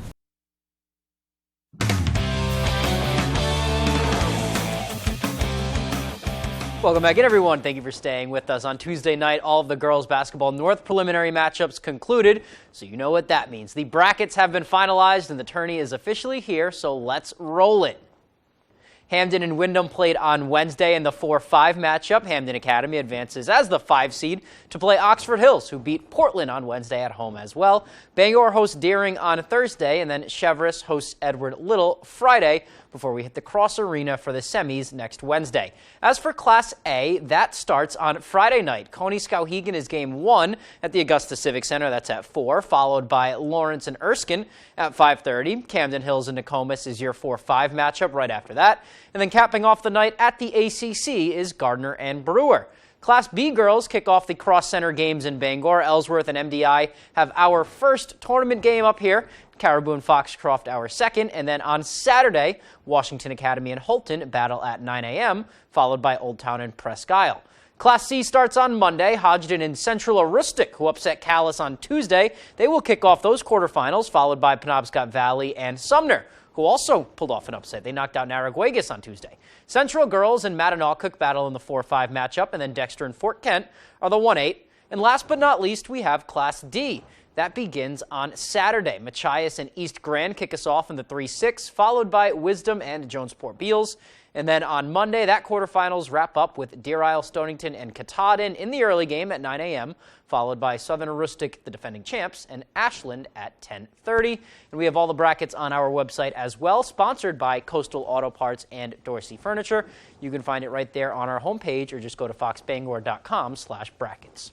Welcome back, everyone. Thank you for staying with us. On Tuesday night, all of the girls' basketball North preliminary matchups concluded, so you know what that means. The brackets have been finalized, and the tourney is officially here, so let's roll it. Hamden and Wyndham played on Wednesday in the 4-5 matchup. Hamden Academy advances as the 5 seed to play Oxford Hills, who beat Portland on Wednesday at home as well. Bangor hosts Deering on Thursday, and then Cheverus hosts Edward Little Friday before we hit the Cross Arena for the semis next Wednesday. As for Class A, that starts on Friday night. Coney-Skowhegan is game 1 at the Augusta Civic Center. That's at 4, followed by Lawrence and Erskine at 5:30. Camden Hills and Nokomis is your 4-5 matchup right after that. And then capping off the night at the ACC is Gardner and Brewer. Class B girls kick off the Cross Center games in Bangor. Ellsworth and MDI have our first tournament game up here. Caribou and Foxcroft our second. And then on Saturday, Washington Academy and Holton battle at 9 a.m., followed by Old Town and Presque Isle. Class C starts on Monday. Hodgdon and Central Aroostook, who upset Calais on Tuesday. They will kick off those quarterfinals, followed by Penobscot Valley and Sumner, who also pulled off an upset. They knocked out Narragansett on Tuesday. Central girls and Mattanock battle in the 4-5 matchup, and then Dexter and Fort Kent are the 1-8. And last but not least, we have Class D. That begins on Saturday. Machias and East Grand kick us off in the 3-6, followed by Wisdom and Jonesport Beals. And then on Monday, that quarterfinals wrap up with Deer Isle, Stonington, and Katahdin in the early game at 9 a.m., followed by Southern Aroostook, the defending champs, and Ashland at 10:30. And we have all the brackets on our website as well, sponsored by Coastal Auto Parts and Dorsey Furniture. You can find it right there on our homepage, or just go to foxbangor.com/brackets.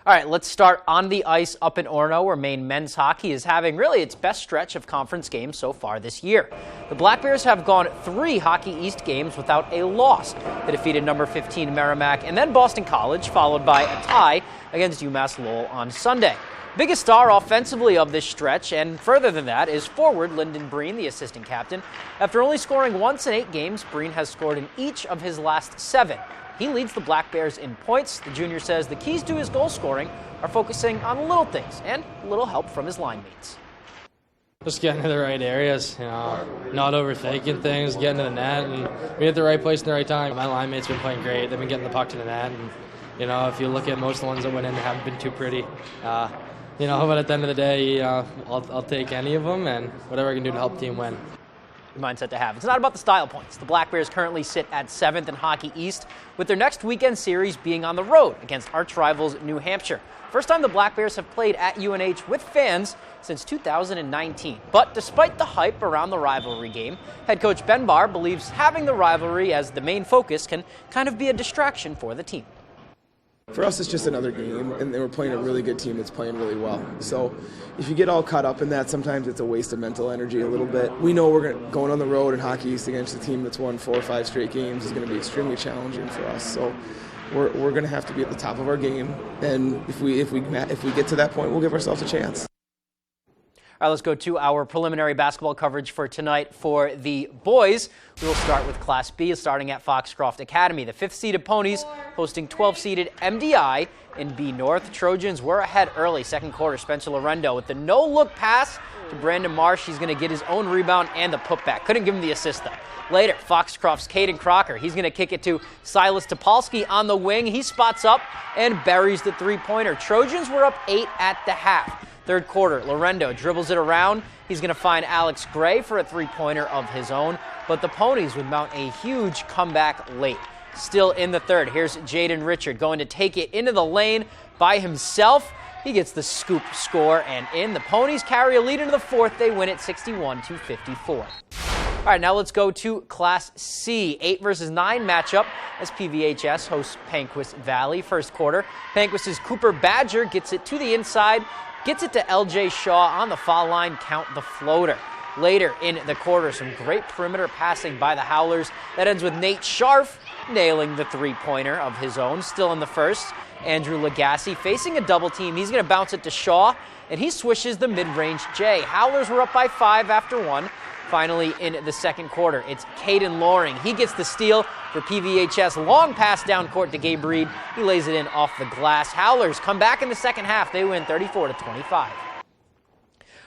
All right, let's start on the ice up in Orono, where Maine men's hockey is having really its best stretch of conference games so far this year. The Black Bears have gone 3 Hockey East games without a loss. They defeated number 15 Merrimack and then Boston College, followed by a tie against UMass Lowell on Sunday. Biggest star offensively of this stretch, and further than that, is forward Lyndon Breen, the assistant captain. After only scoring once in 8 games, Breen has scored in each of his last 7. He leads the Black Bears in points. The junior says the keys to his goal scoring are focusing on little things and a little help from his line mates. Just getting to the right areas, not overthinking things, getting to the net, and being at the right place in the right time. My line mates have been playing great. They've been getting the puck to the net, and if you look at most of the ones that went in, they haven't been too pretty. But at the end of the day, I'll take any of them, and whatever I can do to help the team win. Mindset to have. It's not about the style points. The Black Bears currently sit at 7th in Hockey East, with their next weekend series being on the road against arch rivals New Hampshire. First time the Black Bears have played at UNH with fans since 2019. But despite the hype around the rivalry game, head coach Ben Barr believes having the rivalry as the main focus can kind of be a distraction for the team. For us, it's just another game, and we're playing a really good team that's playing really well. So if you get all caught up in that, sometimes it's a waste of mental energy a little bit. We know we're going on the road in Hockey East against a team that's won 4 or 5 straight games is going to be extremely challenging for us. So we're going to have to be at the top of our game, and if we get to that point, we'll give ourselves a chance. All right, let's go to our preliminary basketball coverage for tonight for the boys. We will start with Class B, starting at Foxcroft Academy. The 5th-seeded Ponies hosting 12th-seeded MDI in B North. Trojans were ahead early, second quarter. Spencer Lorendo with the no-look pass to Brandon Marsh. He's going to get his own rebound and the putback. Couldn't give him the assist, though. Later, Foxcroft's Caden Crocker. He's going to kick it to Silas Topolsky on the wing. He spots up and buries the three-pointer. Trojans were up 8 at the half. Third quarter, Lorendo dribbles it around. He's going to find Alex Gray for a three-pointer of his own. But the Ponies would mount a huge comeback late. Still in the third, here's Jaden Richard going to take it into the lane by himself. He gets the scoop score and in. The Ponies carry a lead into the fourth. They win it 61-54. All right, now let's go to Class C. 8 versus 9 matchup as PVHS hosts Panquist Valley. First quarter, Panquist's Cooper Badger gets it to the inside. Gets it to LJ Shaw on the foul line, count the floater. Later in the quarter, some great perimeter passing by the Howlers. That ends with Nate Scharf nailing the three-pointer of his own. Still in the first, Andrew Lagasse facing a double team. He's going to bounce it to Shaw, and he swishes the mid-range J. Howlers were up by 5 after 1. Finally, in the second quarter, it's Caden Loring. He gets the steal for PVHS. Long pass down court to Gabe Reed. He lays it in off the glass. Howlers come back in the second half. They win 34-25. All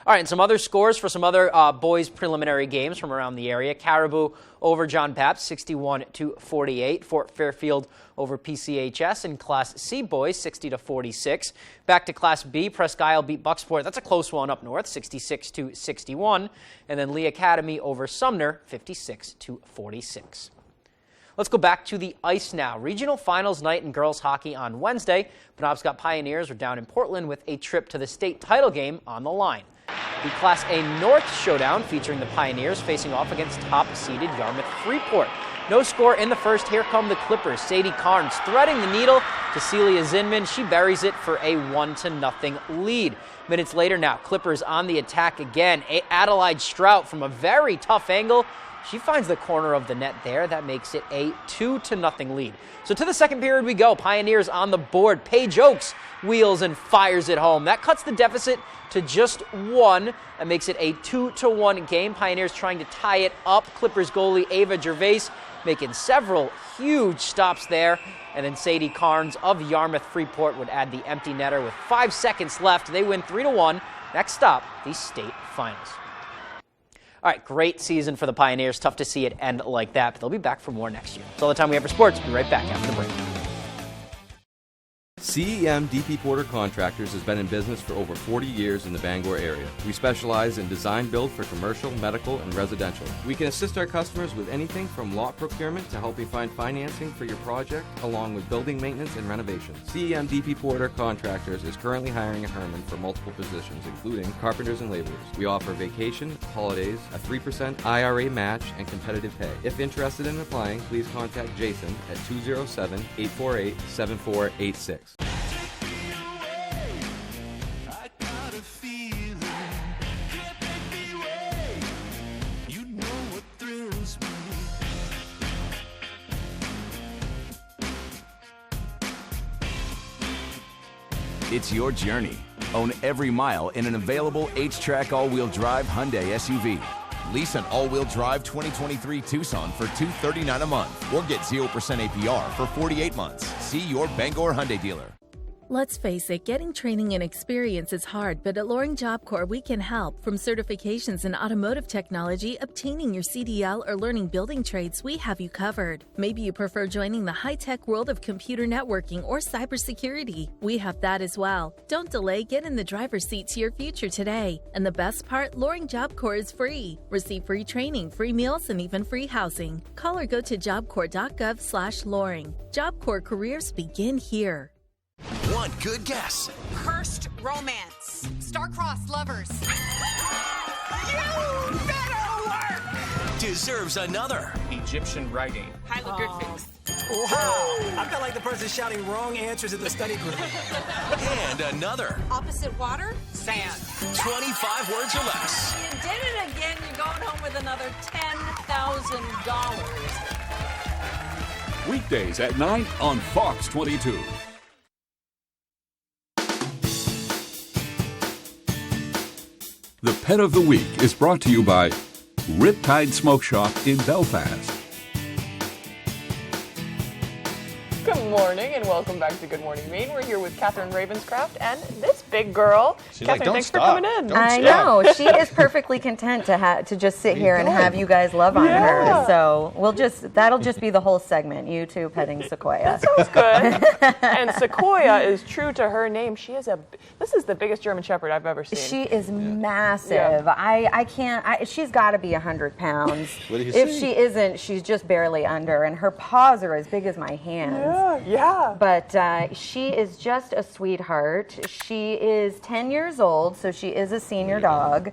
All right, and some other scores for some other boys preliminary games from around the area. Caribou over John Pabst, 61-48. Fort Fairfield over PCHS in Class C boys, 60-46. Back to Class B, Presque Isle beat Bucksport. That's a close one up north, 66-61. And then Lee Academy over Sumner, 56-46. Let's go back to the ice now. Regional finals night in girls hockey on Wednesday. Penobscot Pioneers were down in Portland with a trip to the state title game on the line. The Class A North showdown featuring the Pioneers facing off against top-seeded Yarmouth Freeport. No score in the first. Here come the Clippers. Sadie Carnes threading the needle to Celia Zinman. She buries it for a 1-0 lead. Minutes later now, Clippers on the attack again. Adelaide Strout from a very tough angle. She finds the corner of the net there. That makes it a 2-0 lead. So to the second period we go. Pioneers on the board. Paige Oakes wheels and fires it home. That cuts the deficit to just 1. That makes it a 2-1 game. Pioneers trying to tie it up. Clippers goalie Ava Gervais making several huge stops there. And then Sadie Carnes of Yarmouth Freeport would add the empty netter with 5 seconds left. They win 3-1. Next stop, the state finals. All right, great season for the Pioneers. Tough to see it end like that, but they'll be back for more next year. That's all the time we have for sports. We'll be right back after the break. CEM DP Porter Contractors has been in business for over 40 years in the Bangor area. We specialize in design build for commercial, medical, and residential. We can assist our customers with anything from lot procurement to helping find financing for your project, along with building maintenance and renovations. CEM DP Porter Contractors is currently hiring in Herman for multiple positions, including carpenters and laborers. We offer vacation, holidays, a 3% IRA match, and competitive pay. If interested in applying, please contact Jason at 207-848-7486. It's your journey. Own every mile in an available H-Track all-wheel drive Hyundai SUV. Lease an all-wheel drive 2023 Tucson for $239 a month or get 0% APR for 48 months. See your Bangor Hyundai dealer. Let's face it, getting training and experience is hard, but at Loring Job Corps we can help. From certifications in automotive technology, obtaining your CDL, or learning building trades, we have you covered. Maybe you prefer joining the high-tech world of computer networking or cybersecurity. We have that as well. Don't delay, get in the driver's seat to your future today. And the best part, Loring Job Corps is free. Receive free training, free meals, and even free housing. Call or go to jobcorps.gov/Loring. Job Corps careers begin here. One good guess. Cursed romance. Star-crossed lovers. You better work! Deserves another. Egyptian writing. Hieroglyphics. Wow! I felt like the person shouting wrong answers in the study group. And another. Opposite water? Sand. 25 words or less. You did it again. You're going home with another $10,000. Weekdays at 9 on Fox 22. The Pet of the Week is brought to you by Riptide Smoke Shop in Belfast. Good morning and welcome back to Good Morning Maine. We're here with Catherine Ravenscraft and this big girl. She's Catherine, like, thanks stop. for coming in. I know. She is perfectly content to just sit here and have you guys love on her. So that'll just be the whole segment, you two petting Sequoia. That sounds good. And Sequoia is true to her name. This is the biggest German Shepherd I've ever seen. She is massive. Yeah. I can't, she's got to be 100 pounds. What did you If say? she isn't, she's just barely under. And her paws are as big as my hands. Yeah. But she is just a sweetheart. She is 10 years old, so she is a senior dog.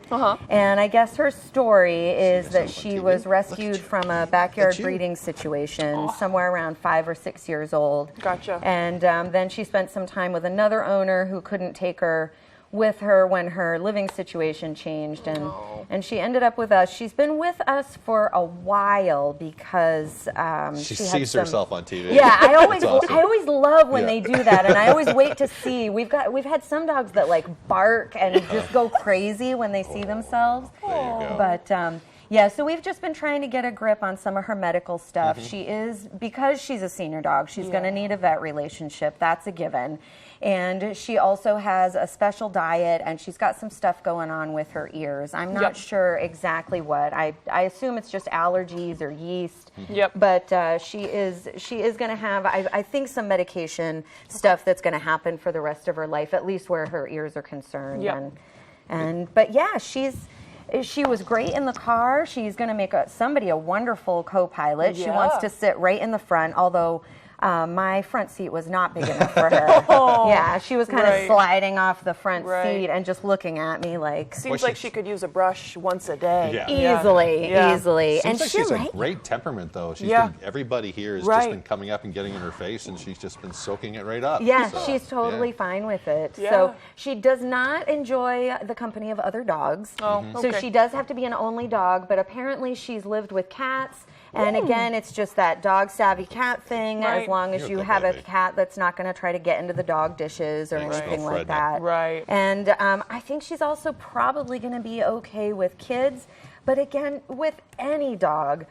And I guess her story is that she was rescued from a backyard breeding situation somewhere around 5 or 6 years old. Gotcha. And then she spent some time with another owner who couldn't take her with her when her living situation changed, and she ended up with us. She's been with us for a while because she sees herself on TV. Yeah, I Awesome. always love when they do that, and I always wait to see. We've had some dogs that like bark and just go crazy when they see themselves. There you go. But Yeah, so we've just been trying to get a grip on some of her medical stuff. Mm-hmm. She is, because she's a senior dog, she's going to need a vet relationship. That's a given. And she also has a special diet, and she's got some stuff going on with her ears. I'm not sure exactly what. I assume it's just allergies or yeast. Yep. But she is going to have, I think, some medication stuff that's going to happen for the rest of her life, at least where her ears are concerned. Yep. But yeah, she was great in the car. She's going to make somebody a wonderful co-pilot. She wants to sit right in the front, although my front seat was not big enough for her. Yeah, she was kind of sliding off the front seat and just looking at me like. Seems like she could use a brush once a day. Easily. Seems And like she's a great temperament, though. She's been, everybody here has just been coming up and getting in her face, and she's just been soaking it right up. Yeah, so, she's totally fine with it. So she does not enjoy the company of other dogs. So she does have to be an only dog, but apparently she's lived with cats. And again, it's just that dog savvy cat thing. As long as you have a cat that's not going to try to get into the dog dishes or anything like that. Right. And I think she's also probably going to be okay with kids. But again, with any dog,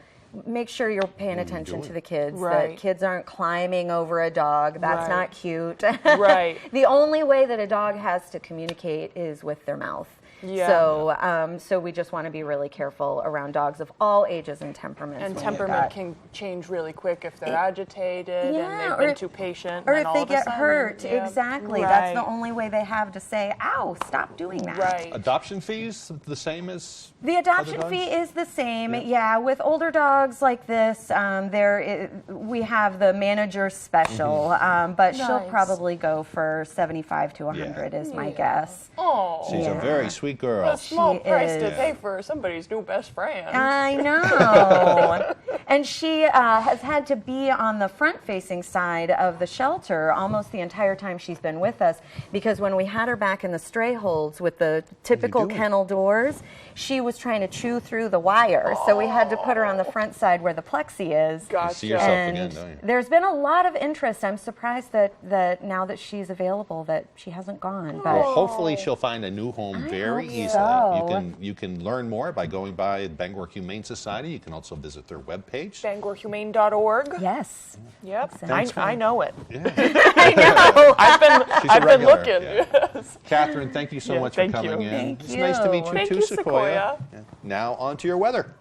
make sure you're paying attention to the kids. That kids aren't climbing over a dog. That's not cute. Right. The only way that a dog has to communicate is with their mouth. Yeah. So we just want to be really careful around dogs of all ages and temperaments. And temperament can change really quick if they're agitated and they've been too patient. Or and if they get hurt. Yeah. Exactly. That's the only way they have to say, ow, stop doing that. Right. Adoption fees the same as the adoption fee is the same. Yeah. With older dogs like this, we have the manager special, but she'll probably go for 75 to 100 is my guess. Oh. She's a very sweet girl. A small price to pay for somebody's new best friend. I know. And she has had to be on the front-facing side of the shelter almost the entire time she's been with us, because when we had her back in the stray holds with the typical kennel doors, she was trying to chew through the wire. So we had to put her on the front side where the plexi is. You see yourself again, don't you? There's been a lot of interest. I'm surprised that now that she's available that she hasn't gone. But well, hopefully she'll find a new home very easily. So. You can learn more by going by Bangor Humane Society. You can also visit their webpage. BangorHumane.org. Yes. Yep. Exactly. I know it. Yeah. I know. I've been looking. Yeah. Yes. Catherine, thank you so much for coming in. It's nice to meet you too, Sequoia. Yeah. Now on to your weather.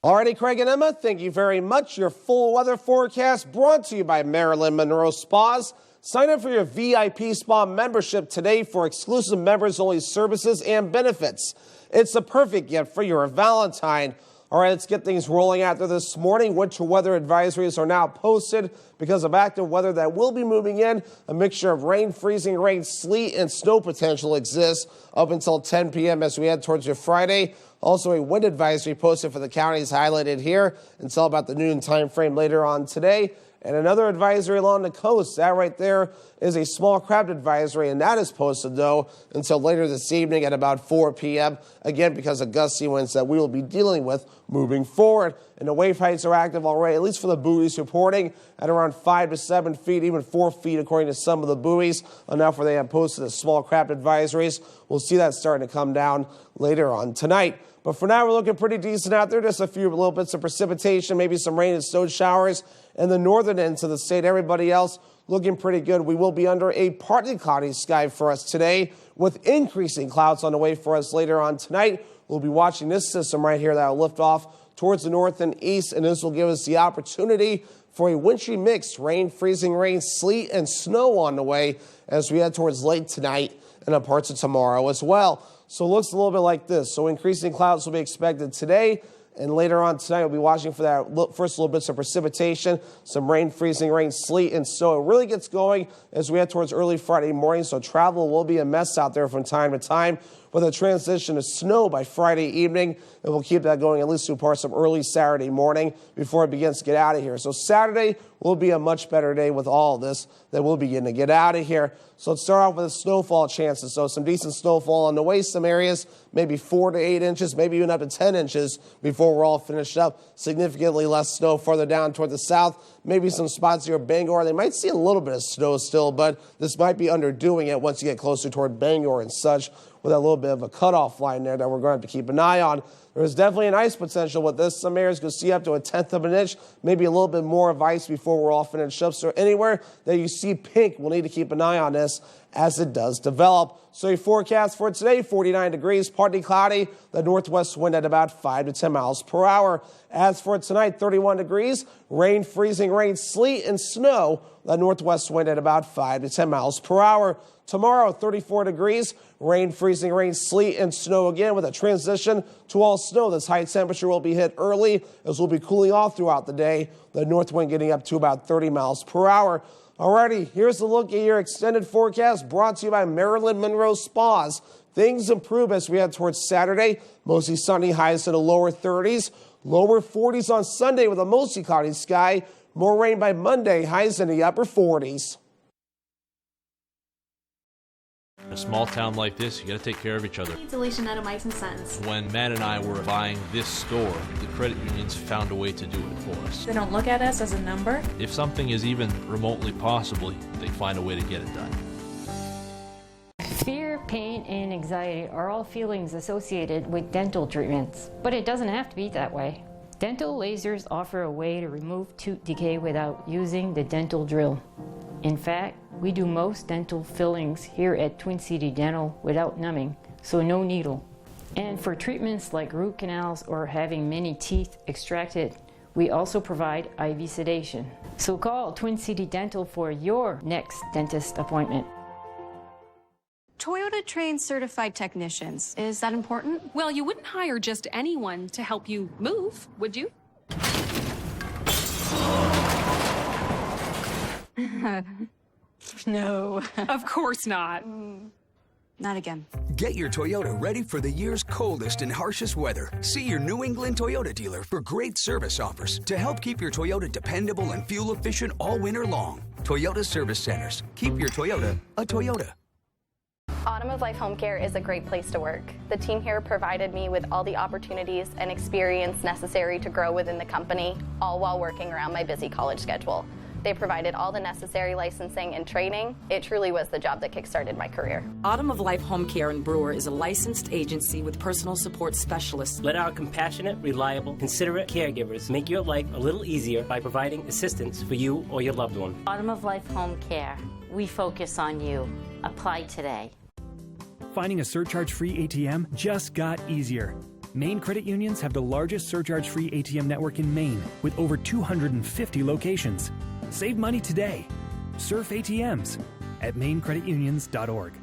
Alrighty, Craig and Emma, thank you very much. Your full weather forecast brought to you by Marilyn Monroe Spas. Sign up for your VIP spa membership today for exclusive members-only services and benefits. It's the perfect gift for your Valentine. All right, let's get things rolling out there this morning. Winter weather advisories are now posted because of active weather that will be moving in. A mixture of rain, freezing rain, sleet, and snow potential exists up until 10 p.m. as we head towards your Friday. Also, a wind advisory posted for the counties highlighted here until about the noon time frame later on today. And another advisory along the coast. That right there is a small crab advisory, and that is posted, though, until later this evening at about 4 p.m., again, because of gusty winds that we will be dealing with moving forward. And the wave heights are active already, at least for the buoys, reporting at around 5 to 7 feet, even 4 feet, according to some of the buoys, enough where they have posted the small crab advisories. We'll see that starting to come down later on tonight. But for now, we're looking pretty decent out there. Just a few little bits of precipitation, maybe some rain and snow showers in the northern ends of the state. Everybody else looking pretty good. We will be under a partly cloudy sky for us today with increasing clouds on the way for us later on tonight. We'll be watching this system right here that will lift off towards the north and east, and this will give us the opportunity for a wintry mix, rain, freezing rain, sleet, and snow on the way as we head towards late tonight and parts of tomorrow as well. So it looks a little bit like this. So increasing clouds will be expected today, and later on tonight we'll be watching for that first little bits of precipitation, some rain, freezing rain, sleet, and snow. It really gets going as we head towards early Friday morning, so travel will be a mess out there from time to time with a transition to snow by Friday evening, and we'll keep that going at least through parts of early Saturday morning before it begins to get out of here. So Saturday will be a much better day with all of this that we'll begin to get out of here. So let's start off with the snowfall chances. So some decent snowfall on the way, some areas, maybe 4 to 8 inches, maybe even up to 10 inches before we're all finished up. Significantly less snow further down toward the south, maybe some spots here at Bangor. They might see a little bit of snow still, but this might be underdoing it once you get closer toward Bangor and such, with a little bit of a cutoff line there that we're going to have to keep an eye on. There's definitely an ice potential with this. Some areas could see up to 1/10 of an inch, maybe a little bit more of ice before we're all finished up. So anywhere that you see pink, we'll need to keep an eye on this as it does develop. So your forecast for today, 49 degrees, partly cloudy, the northwest wind at about 5 to 10 miles per hour. As for tonight, 31 degrees, rain, freezing rain, sleet, and snow, the northwest wind at about 5 to 10 miles per hour. Tomorrow, 34 degrees, rain, freezing rain, sleet, and snow again with a transition to all snow. This high temperature will be hit early as we'll be cooling off throughout the day. The north wind getting up to about 30 miles per hour. Alrighty, here's a look at your extended forecast brought to you by Maryland Monroe Spas. Things improve as we head towards Saturday. Mostly sunny, highs in the lower 30s. Lower 40s on Sunday with a mostly cloudy sky. More rain by Monday, highs in the upper 40s. In a small town like this, you got to take care of each other. Deletion Atomizing Sons. When Matt and I were buying this store, the credit unions found a way to do it for us. They don't look at us as a number. If something is even remotely possible, they find a way to get it done. Fear, pain, and anxiety are all feelings associated with dental treatments, but it doesn't have to be that way. Dental lasers offer a way to remove tooth decay without using the dental drill. In fact, we do most dental fillings here at Twin City Dental without numbing, so no needle. And for treatments like root canals or having many teeth extracted, we also provide IV sedation. So call Twin City Dental for your next dentist appointment. Toyota trains certified technicians. Is that important? Well, you wouldn't hire just anyone to help you move, would you? No. Of course not. Not again. Get your Toyota ready for the year's coldest and harshest weather. See your New England Toyota dealer for great service offers to help keep your Toyota dependable and fuel efficient all winter long. Toyota Service Centers. Keep your Toyota a Toyota. Autumn of Life Home Care is a great place to work. The team here provided me with all the opportunities and experience necessary to grow within the company, all while working around my busy college schedule. They provided all the necessary licensing and training. It truly was the job that kickstarted my career. Autumn of Life Home Care in Brewer is a licensed agency with personal support specialists. Let our compassionate, reliable, considerate caregivers make your life a little easier by providing assistance for you or your loved one. Autumn of Life Home Care. We focus on you. Apply today. Finding a surcharge-free ATM just got easier. Maine credit unions have the largest surcharge-free ATM network in Maine with over 250 locations. Save money today. Surf ATMs at mainecreditunions.org.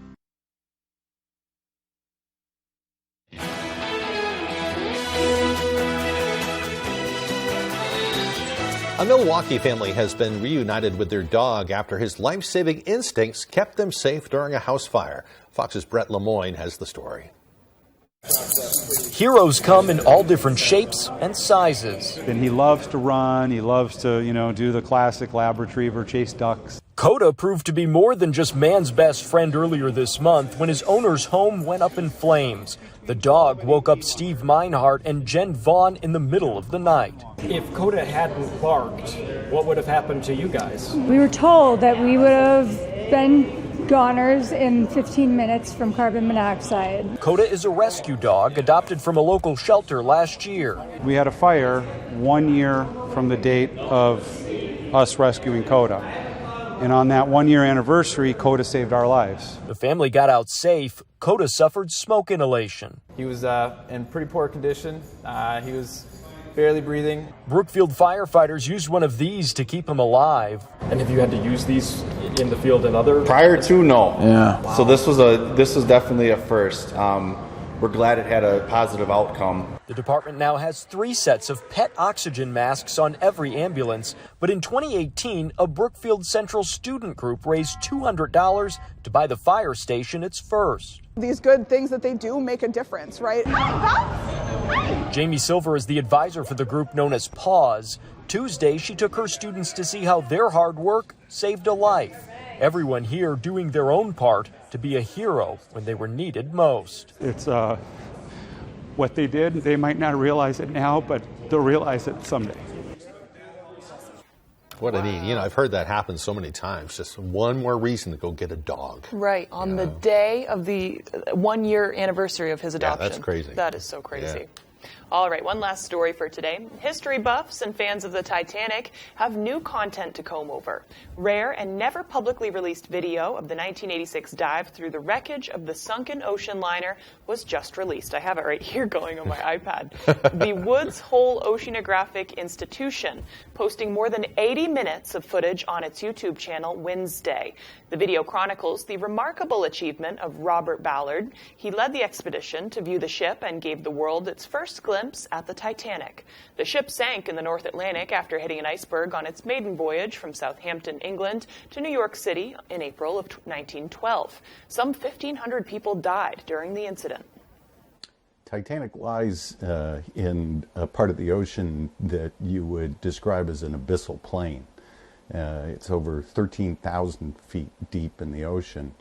A Milwaukee family has been reunited with their dog after his life-saving instincts kept them safe during a house fire. Fox's Brett Lemoyne has the story. Heroes come in all different shapes and sizes. And he loves to run. He loves to, do the classic lab retriever, chase ducks. Coda proved to be more than just man's best friend earlier this month when his owner's home went up in flames. The dog woke up Steve Meinhardt and Jen Vaughn in the middle of the night. If Coda hadn't barked, what would have happened to you guys? We were told that we would have been goners in 15 minutes from carbon monoxide. Coda is a rescue dog adopted from a local shelter last year. We had a fire 1 year from the date of us rescuing Coda. And on that 1 year anniversary, Coda saved our lives. The family got out safe. Coda suffered smoke inhalation. He was in pretty poor condition. He was barely breathing. Brookfield firefighters used one of these to keep him alive. And have you had to use these in the field and other? Prior to, no. Yeah. Wow. So this was definitely a first. We're glad it had a positive outcome. The department now has 3 sets of PET oxygen masks on every ambulance, but in 2018, a Brookfield Central student group raised $200 to buy the fire station its first. These good things that they do make a difference, right? Jamie Silver is the advisor for the group known as PAWS. Tuesday, she took her students to see how their hard work saved a life. Everyone here doing their own part to be a hero when they were needed most. It's what they did. They might not realize it now, but they'll realize it someday. What I mean, I've heard that happen so many times. Just one more reason to go get a dog. Right, on the day of the 1-year anniversary of his adoption. Yeah, that's crazy. That is so crazy. Yeah. All right, one last story for today. History buffs and fans of the Titanic have new content to comb over. Rare and never publicly released video of the 1986 dive through the wreckage of the sunken ocean liner was just released. I have it right here going on my iPad. The Woods Hole Oceanographic Institution posting more than 80 minutes of footage on its YouTube channel Wednesday. The video chronicles the remarkable achievement of Robert Ballard. He led the expedition to view the ship and gave the world its first glimpse at the Titanic. The ship sank in the North Atlantic after hitting an iceberg on its maiden voyage from Southampton, England to New York City in April of 1912. Some 1,500 people died during the incident. Titanic lies in a part of the ocean that you would describe as an abyssal plain. It's over 13,000 feet deep in the ocean.